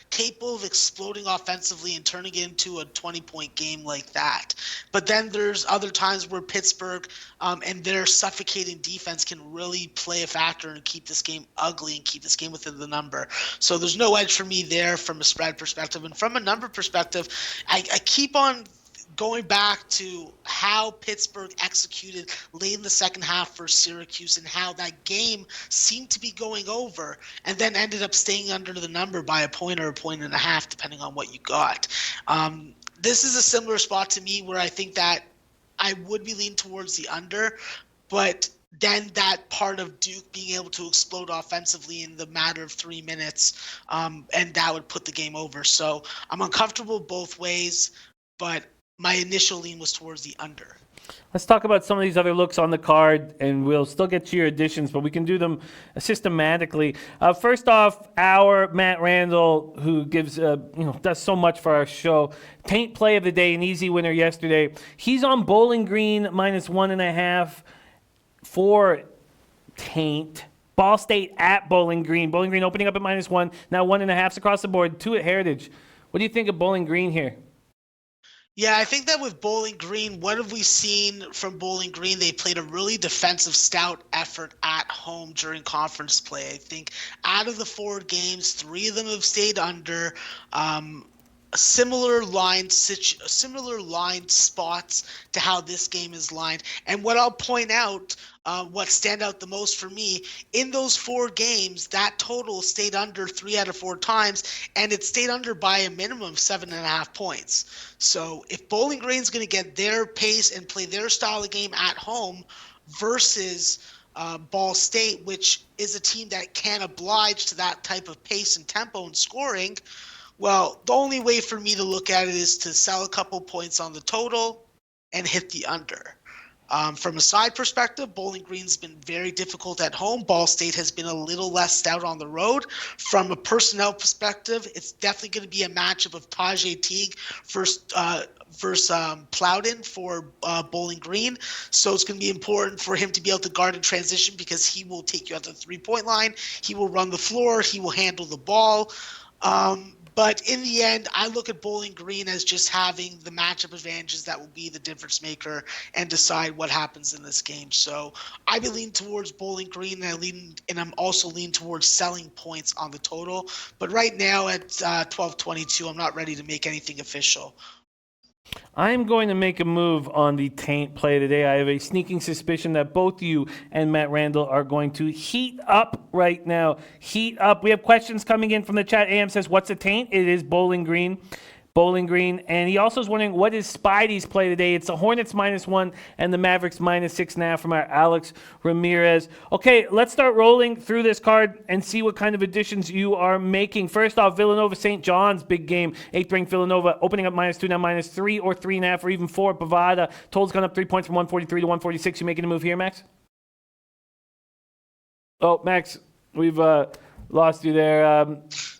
capable of exploding offensively and turning it into a 20-point game like that. But then there's other times where Pittsburgh and their suffocating defense can really play a factor and keep this game ugly and keep this game within the number. So there's no edge for me there from a spread perspective. And from a number perspective, I keep on going back to how Pittsburgh executed late in the second half for Syracuse and how that game seemed to be going over and then ended up staying under the number by a point or a point and a half, depending on what you got. This is a similar spot to me where I think that I would be leaning towards the under, but then that part of Duke being able to explode offensively in the matter of 3 minutes, and that would put the game over. So I'm uncomfortable both ways, but my initial lean was towards the under. Let's talk about some of these other looks on the card, and we'll still get to your additions, but we can do them systematically. First off, our Matt Randall, who gives, does so much for our show. Taint play of the day, an easy winner yesterday. He's on Bowling Green minus 1.5 for Taint. Ball State at Bowling Green. Bowling Green opening up at minus 1, now 1.5 across the board. 2 at Heritage. What do you think of Bowling Green here? Yeah, I think that with Bowling Green, what have we seen from Bowling Green? They played a really defensive, stout effort at home during conference play. I think out of the 4 games, 3 of them have stayed under. Similar line spots to how this game is lined. And what I'll point out, what stand out the most for me, in those 4 games, that total stayed under 3 out of 4 times, and it stayed under by a minimum of 7.5 points. So if Bowling Green's going to get their pace and play their style of game at home versus Ball State, which is a team that can oblige to that type of pace and tempo and scoring, well, the only way for me to look at it is to sell a couple points on the total and hit the under. From a side perspective, Bowling Green's been very difficult at home. Ball State has been a little less stout on the road. From a personnel perspective, it's definitely going to be a matchup of Tajay Teague versus Plowden for Bowling Green. So it's going to be important for him to be able to guard in transition because he will take you out to the 3-point line. He will run the floor. He will handle the ball. But in the end, I look at Bowling Green as just having the matchup advantages that will be the difference maker and decide what happens in this game. So I be leaning towards Bowling Green, and I'm also leaning towards selling points on the total. But right now at 12:22, I'm not ready to make anything official. I'm going to make a move on the taint play today. I have a sneaking suspicion that both you and Matt Randall are going to heat up right now. Heat up. We have questions coming in from the chat. AM says, what's a taint? It is Bowling Green. Bowling Green. And he also is wondering, what is Spidey's play today? It's the Hornets -1 and the Mavericks -6.5 from our Alex Ramirez. Okay, let's start rolling through this card and see what kind of additions you are making. First off, Villanova St. John's, big game. 8th ranked Villanova opening up -2, now -3 or 3.5 or even 4. Bovada. Total's gone up 3 points from 143 to 146. You making a move here, Max? Oh, Max, we've lost you there.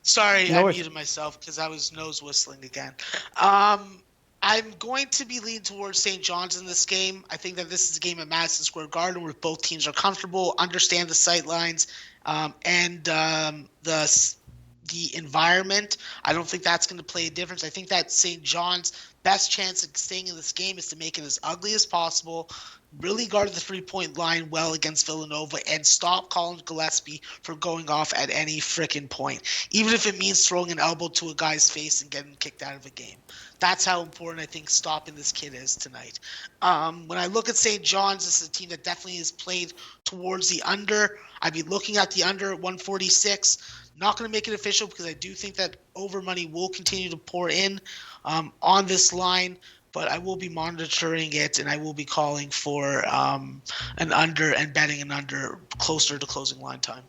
Sorry, no I worries. muted myself because I was nose whistling again. I'm going to be leaning towards St. John's in this game. I think that this is a game at Madison Square Garden where both teams are comfortable, understand the sight lines, and the environment. I don't think that's going to play a difference. I think that St. John's best chance of staying in this game is to make it as ugly as possible, really guard the three-point line well against Villanova, and stop Colin Gillespie from going off at any frickin' point, even if it means throwing an elbow to a guy's face and getting kicked out of a game. That's how important I think stopping this kid is tonight. When I look at St. John's, this is a team that definitely has played towards the under. I'd be looking at the under at 146. Not going to make it official because I do think that over money will continue to pour in on this line, but I will be monitoring it, and I will be calling for an under and betting an under closer to closing line time.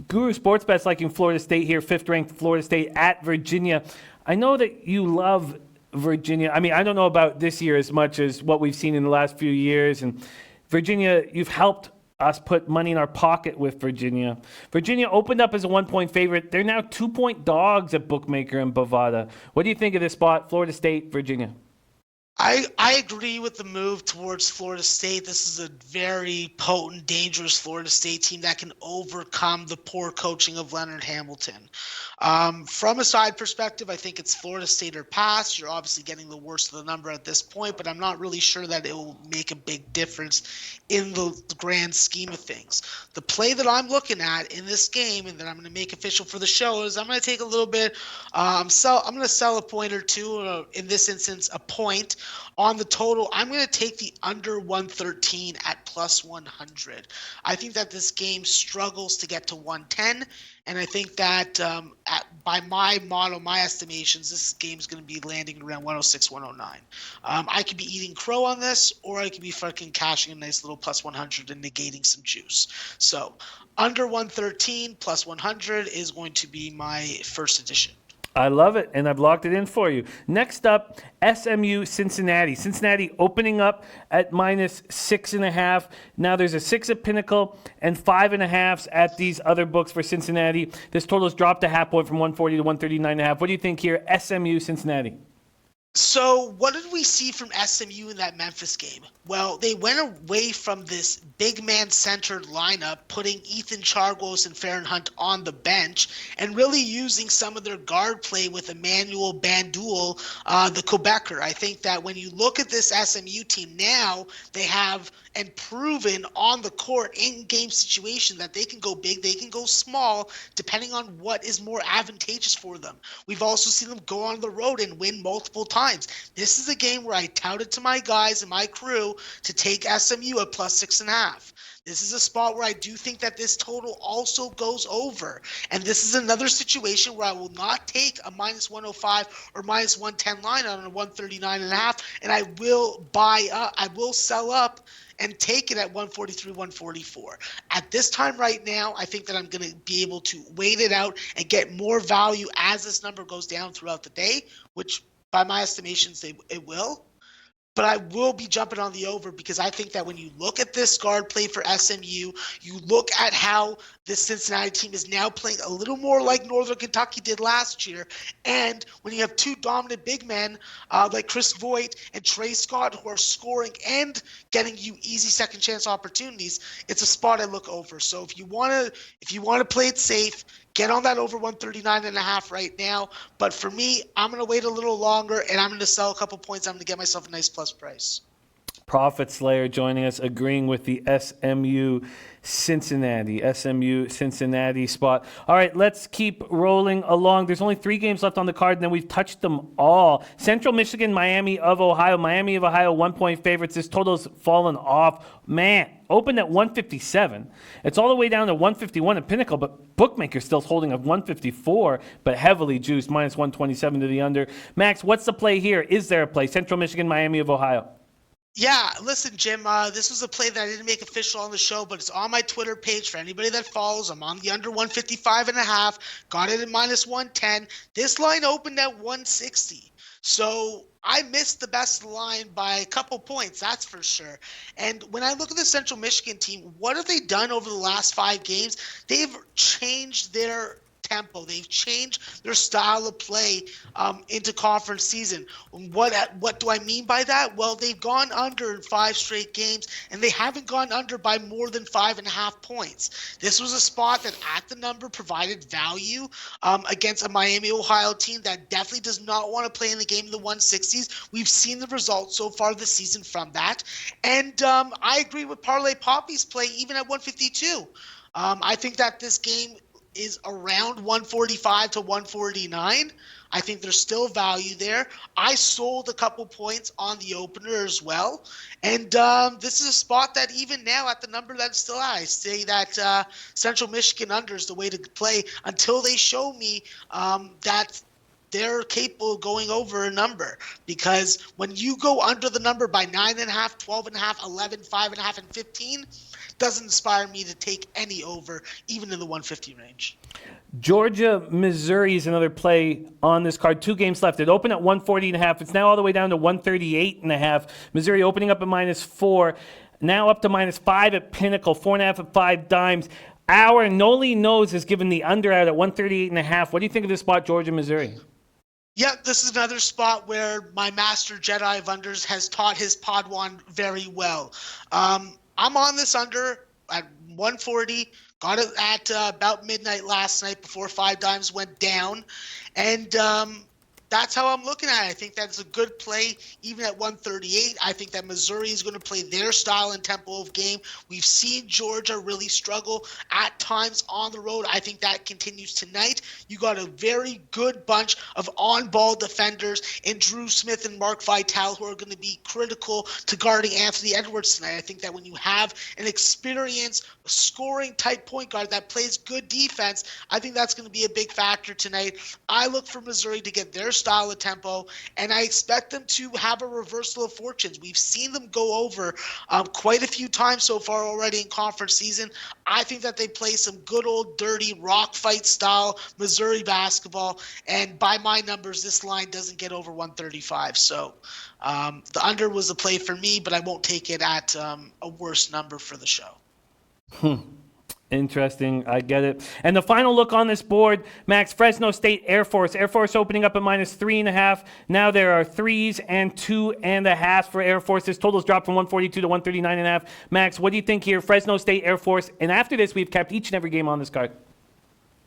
Guru Sports Bet's liking Florida State here, 5th ranked Florida State at Virginia. I know that you love Virginia. I mean, I don't know about this year as much as what we've seen in the last few years. And Virginia, you've helped us put money in our pocket with Virginia. Virginia opened up as a 1-point favorite. They're now 2-point dogs at Bookmaker and Bovada. What do you think of this spot, Florida State, Virginia? I agree with the move towards Florida State. This is a very potent, dangerous Florida State team that can overcome the poor coaching of Leonard Hamilton. From a side perspective, I think it's Florida State or pass. You're obviously getting the worst of the number at this point, but I'm not really sure that it will make a big difference in the grand scheme of things. The play that I'm looking at in this game and that I'm going to make official for the show is I'm going to take a little bit, I'm going to sell a point or two, in this instance, a point. On the total, I'm going to take the under 113 at plus 100. I think that this game struggles to get to 110, and I think that by my model, my estimations, this game is going to be landing around 106, 109. I could be eating crow on this, or I could be fucking cashing a nice little plus 100 and negating some juice. So under 113 plus 100 is going to be my first edition. I love it, and I've locked it in for you. Next up, SMU Cincinnati. Cincinnati opening up at -6.5. Now there's a 6 at Pinnacle and 5.5 at these other books for Cincinnati. This total has dropped a half point from 140 to 139.5. What do you think here, SMU Cincinnati? So what did we see from SMU in that Memphis game? Well, they went away from this big man-centered lineup, putting Ethan Chargos and Farron Hunt on the bench, and really using some of their guard play with Emmanuel Bandul, the Quebecer. I think that when you look at this SMU team now, they have and proven on the court in-game situation that they can go big, they can go small, depending on what is more advantageous for them. We've also seen them go on the road and win multiple times. This is a game where I touted to my guys and my crew to take SMU at plus 6.5. This is a spot where I do think that this total also goes over. And this is another situation where I will not take a -105 or -110 line on a 139.5, and I will buy up, I will sell up and take it at 143, 144. At this time right now, I think that I'm going to be able to wait it out and get more value as this number goes down throughout the day, which by my estimations, it will. But I will be jumping on the over because I think that when you look at this guard play for SMU, you look at how this Cincinnati team is now playing a little more like Northern Kentucky did last year. And when you have two dominant big men like Chris Voigt and Trey Scott who are scoring and getting you easy second chance opportunities, it's a spot I look over. So if you want to play it safe, get on that over 139.5 right now. But for me, I'm going to wait a little longer, and I'm going to sell a couple points. I'm going to get myself a nice plus price. Prophet Slayer joining us, agreeing with the SMU Cincinnati spot. All right, let's keep rolling along. There's only 3 games left on the card, and then we've touched them all. Central Michigan, Miami of Ohio. Miami of Ohio, 1-point favorites. This total's fallen off. Man, opened at 157. It's all the way down to 151 at Pinnacle, but bookmakers still holding at 154, but heavily juiced, minus 127 to the under. Max, what's the play here? Is there a play? Central Michigan, Miami of Ohio. Yeah, listen, Jim, this was a play that I didn't make official on the show, but it's on my Twitter page for anybody that follows. I'm on the under 155.5, got it at minus 110. This line opened at 160. So I missed the best line by a couple points, that's for sure. And when I look at the Central Michigan team, what have they done over the last 5 games? They've changed their tempo. They've changed their style of play into conference season. What do I mean by that? Well, they've gone under in 5 straight games, and they haven't gone under by more than 5.5 points. This was a spot that at the number provided value against a Miami, Ohio team that definitely does not want to play in the game in the 160s. We've seen the results so far this season from that. And I agree with Parlay Poppy's play even at 152. I think that this game is around 145 to 149. I think there's still value there. I sold a couple points on the opener as well. And this is a spot that even now at the number that's still at, I say that Central Michigan under is the way to play until they show me that they're capable of going over a number. Because when you go under the number by 9.5, 12.5, 11, 5.5, and 15, doesn't inspire me to take any over, even in the 150 range. Georgia, Missouri is another play on this card. 2 games left. It opened at 140.5. It's now all the way down to 138.5. Missouri opening up at -4. Now up to -5 at Pinnacle. 4.5 at 5 dimes. Our Noli Knows has given the under out at 138.5. What do you think of this spot, Georgia, Missouri? Yeah, this is another spot where my master Jedi of unders has taught his Padawan very well. I'm on this under at 140. Got it at about midnight last night before 5 dimes went down. And that's how I'm looking at it. I think that's a good play even at 138. I think that Missouri is going to play their style and tempo of game. We've seen Georgia really struggle at times on the road. I think that continues tonight. You got a very good bunch of on-ball defenders in Drew Smith and Mark Vitale who are going to be critical to guarding Anthony Edwards tonight. I think that when you have an experienced scoring type point guard that plays good defense, I think that's going to be a big factor tonight. I look for Missouri to get their style of tempo, and I expect them to have a reversal of fortunes. We've seen them go over quite a few times so far already in conference season. I think that they play some good old dirty rock fight style Missouri basketball, and by my numbers, this line doesn't get over 135. So the under was a play for me, but I won't take it at a worse number for the show. Interesting. I get it. And the final look on this board, Max, Fresno State, Air Force. Air Force opening up at -3.5. Now there are 3s and 2.5 for Air Force. This total's dropped from 142 to 139.5. Max, what do you think here? Fresno State, Air Force. And after this, we've kept each and every game on this card.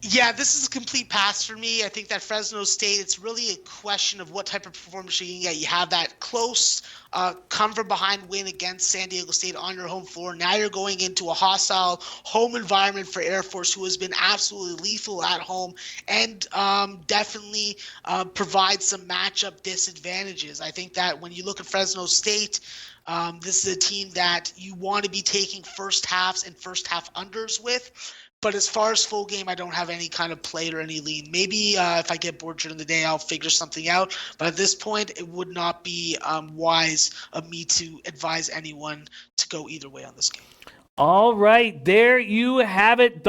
Yeah, this is a complete pass for me. I think that Fresno State, it's really a question of what type of performance you can get. You have that close come from behind win against San Diego State on your home floor. Now you're going into a hostile home environment for Air Force, who has been absolutely lethal at home and definitely provides some matchup disadvantages. I think that when you look at Fresno State, this is a team that you want to be taking first halves and first half unders with. But as far as full game, I don't have any kind of play or any lean. Maybe if I get bored during the day, I'll figure something out. But at this point, it would not be wise of me to advise anyone to go either way on this game. All right, there you have it.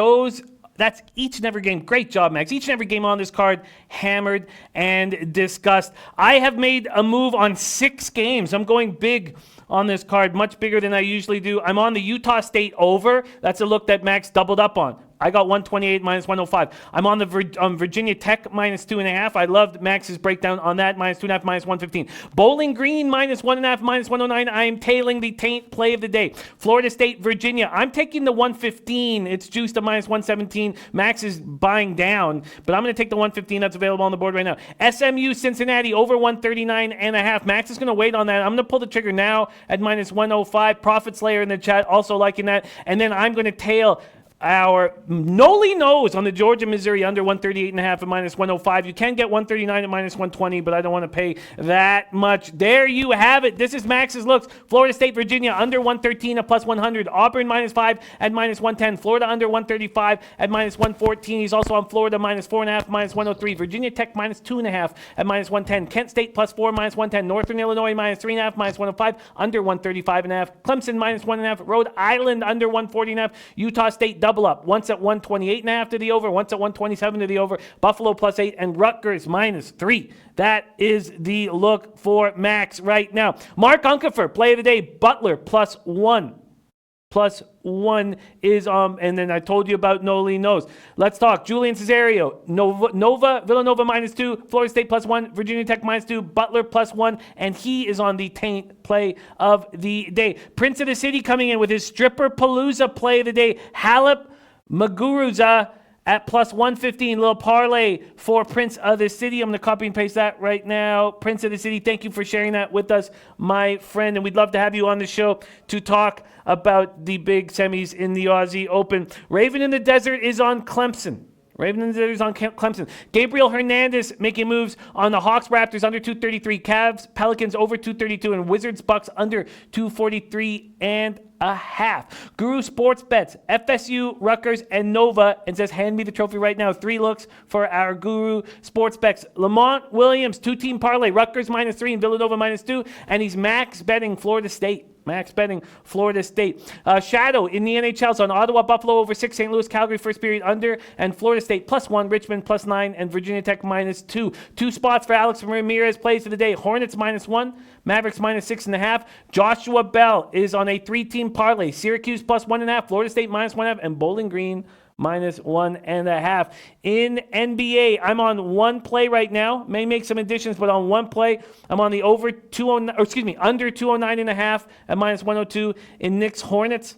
That's each and every game. Great job, Max. Each and every game on this card, hammered and discussed. I have made a move on 6 games. I'm going big on this card, much bigger than I usually do. I'm on the Utah State over. That's a look that Max doubled up on. I got 128 minus 105. I'm on the Virginia Tech minus 2.5. I loved Max's breakdown on that, minus 2.5, minus 115. Bowling Green minus 1.5, minus 109. I am tailing the taint play of the day. Florida State, Virginia. I'm taking the 115. It's juiced to minus 117. Max is buying down, but I'm going to take the 115 that's available on the board right now. SMU, Cincinnati over 139.5. Max is going to wait on that. I'm going to pull the trigger now at minus 105. Profit Slayer in the chat also liking that. And then I'm going to tail our Noli knows on the Georgia, Missouri under 138.5 at minus 105. You can get 139 at minus 120, but I don't want to pay that much. There you have it. This is Max's looks. Florida State, Virginia under 113 at plus 100. Auburn minus 5 at minus 110. Florida under 135 at minus 114. He's also on Florida minus 4.5, minus 103. Virginia Tech minus 2.5 at minus 110. Kent State plus 4, minus 110. Northern Illinois minus 3.5, minus 105. Under 135.5. Clemson minus 1.5. Rhode Island under 140.5. Utah State double up. Once at 128.5 to the over, once at 127 to the over. Buffalo plus 8 and Rutgers minus 3. That is the look for Max right now. Mark Unkefer, play of the day. Butler plus 1. Plus 1 is and then I told you about Noli knows. Let's talk. Julian Cesario, Villanova minus 2, Florida State plus 1, Virginia Tech minus 2, Butler plus 1, and he is on the taint play of the day. Prince of the City coming in with his Stripper Palooza play of the day. Halep Muguruza at plus 115, little parlay for Prince of the City. I'm going to copy and paste that right now. Prince of the City, thank you for sharing that with us, my friend. And we'd love to have you on the show to talk about the big semis in the Aussie Open. Raven in the Desert is on Clemson. Gabriel Hernandez making moves on the Hawks, Raptors under 233, Cavs, Pelicans over 232, and Wizards, Bucks under 243.5. Guru Sports Bets, FSU, Rutgers, and Nova, and says, hand me the trophy right now. 3 looks for our Guru Sports Bets. Lamont Williams, 2-team parlay, Rutgers minus 3 and Villanova minus 2, and he's max betting Florida State. Shadow in the NHL. So on Ottawa, Buffalo over 6, St. Louis, Calgary first period under, and Florida State plus 1, Richmond plus 9, and Virginia Tech minus 2. 2 spots for Alex Ramirez plays of the day. Hornets minus 1, Mavericks minus 6.5. Joshua Bell is on a 3-team parlay. Syracuse plus 1.5, Florida State minus 1.5, and Bowling Green minus 1.5. In NBA, I'm on one play right now. May make some additions, but on one play, I'm on the under 209.5 at minus 102 in Knicks Hornets.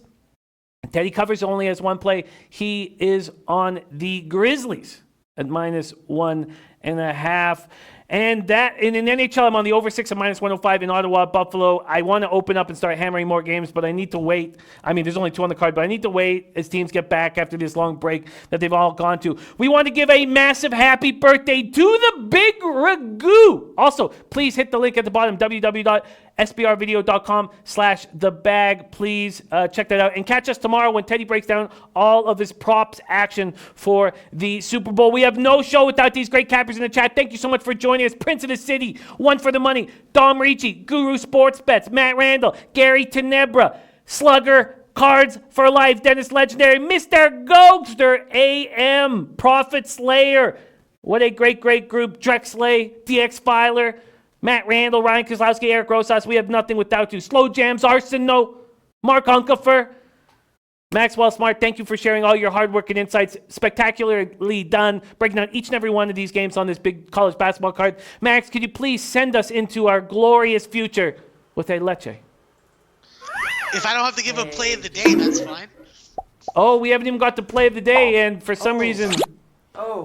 Teddy Covers only has one play. He is on the Grizzlies at minus 1.5. And in NHL, I'm on the over 6 at minus 105 in Ottawa, Buffalo. I want to open up and start hammering more games, but I need to wait. I mean, there's only 2 on the card, but I need to wait as teams get back after this long break that they've all gone to. We want to give a massive happy birthday to the Big Ragu. Also, please hit the link at the bottom, www.sbrvideo.com/thebag. Please check that out. And catch us tomorrow when Teddy breaks down all of his props action for the Super Bowl. We have no show without these great cappers in the chat. Thank you so much for joining us. Prince of the City, One for the Money, Dom Ricci, Guru Sports Bets, Matt Randall, Gary Tenebra, Slugger, Cards for Life, Dennis Legendary, Mr. Ghoster, AM, Prophet Slayer. What a great group. Drexley, DX Filer, Matt Randall, Ryan Kozlowski, Eric Rosas. We have nothing without you. Slow Jams, Arsenault, Mark Unkefer, Maxwell Smart, thank you for sharing all your hard work and insights. Spectacularly done, breaking down each and every one of these games on this big college basketball card. Max, could you please send us into our glorious future with a leche? If I don't have to give a play of the day, that's fine. Oh, we haven't even got the play of the day, and for some reason,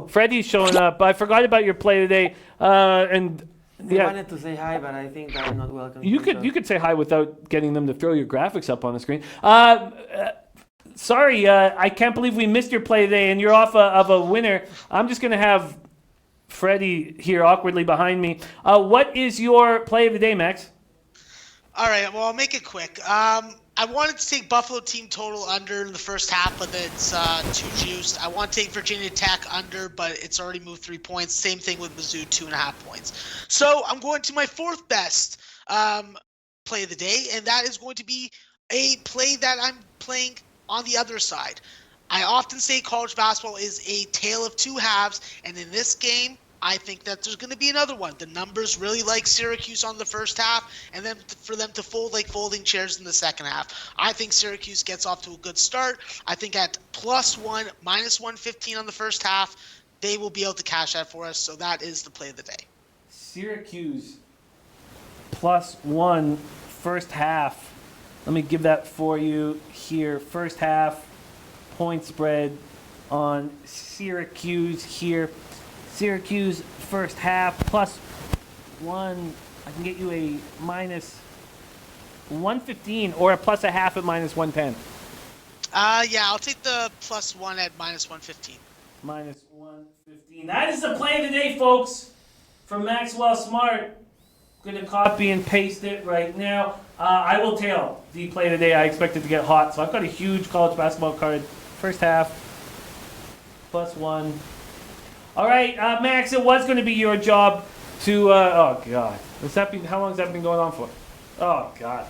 Freddie's showing up. I forgot about your play of the day, and They wanted to say hi, but I think I'm not welcome. You could say hi without getting them to throw your graphics up on the screen. Sorry, I can't believe we missed your play today, and you're off of a winner. I'm just going to have Freddie here awkwardly behind me. What is your play of the day, Max? All right, well, I'll make it quick. I wanted to take Buffalo team total under in the first half, but it's too juiced. I want to take Virginia Tech under, but it's already moved 3 points. Same thing with Mizzou, 2.5 points. So I'm going to my fourth best play of the day, and that is going to be a play that I'm playing on the other side. I often say college basketball is a tale of two halves, and in this game, I think that there's going to be another one. The numbers really like Syracuse on the first half, and then for them to fold like folding chairs in the second half. I think Syracuse gets off to a good start. I think at +1, -115 on the first half, they will be able to cash that for us. So that is the play of the day. Syracuse +1 first half. Let me give that for you here. First half point spread on Syracuse here. Syracuse first half +1. I can get you a -115 or a +0.5 at -110. Yeah, I'll take the +1 at -115. -115. That is the play of the day, folks, from Maxwell Smart. Gonna copy and paste it right now. I will tell the play of the day. I expect it to get hot, so I've got a huge college basketball card. First half +1. All right, Max, it was going to be your job to, oh, God. How long has that been going on for? Oh, God.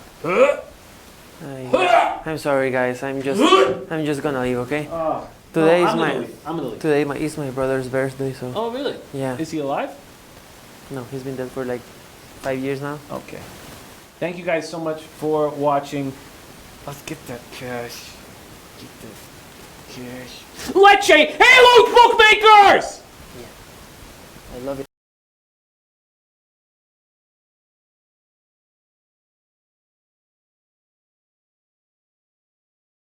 I'm sorry, guys. I'm just gonna leave, okay? Today Today I'm gonna leave. today is my brother's birthday, so Oh, really? yeah. Is he alive? No, he's been dead for like 5 years now. Okay. Thank you guys so much for watching. Let's get that cash. Get that cash. Let's say, hello, bookmakers! I love it.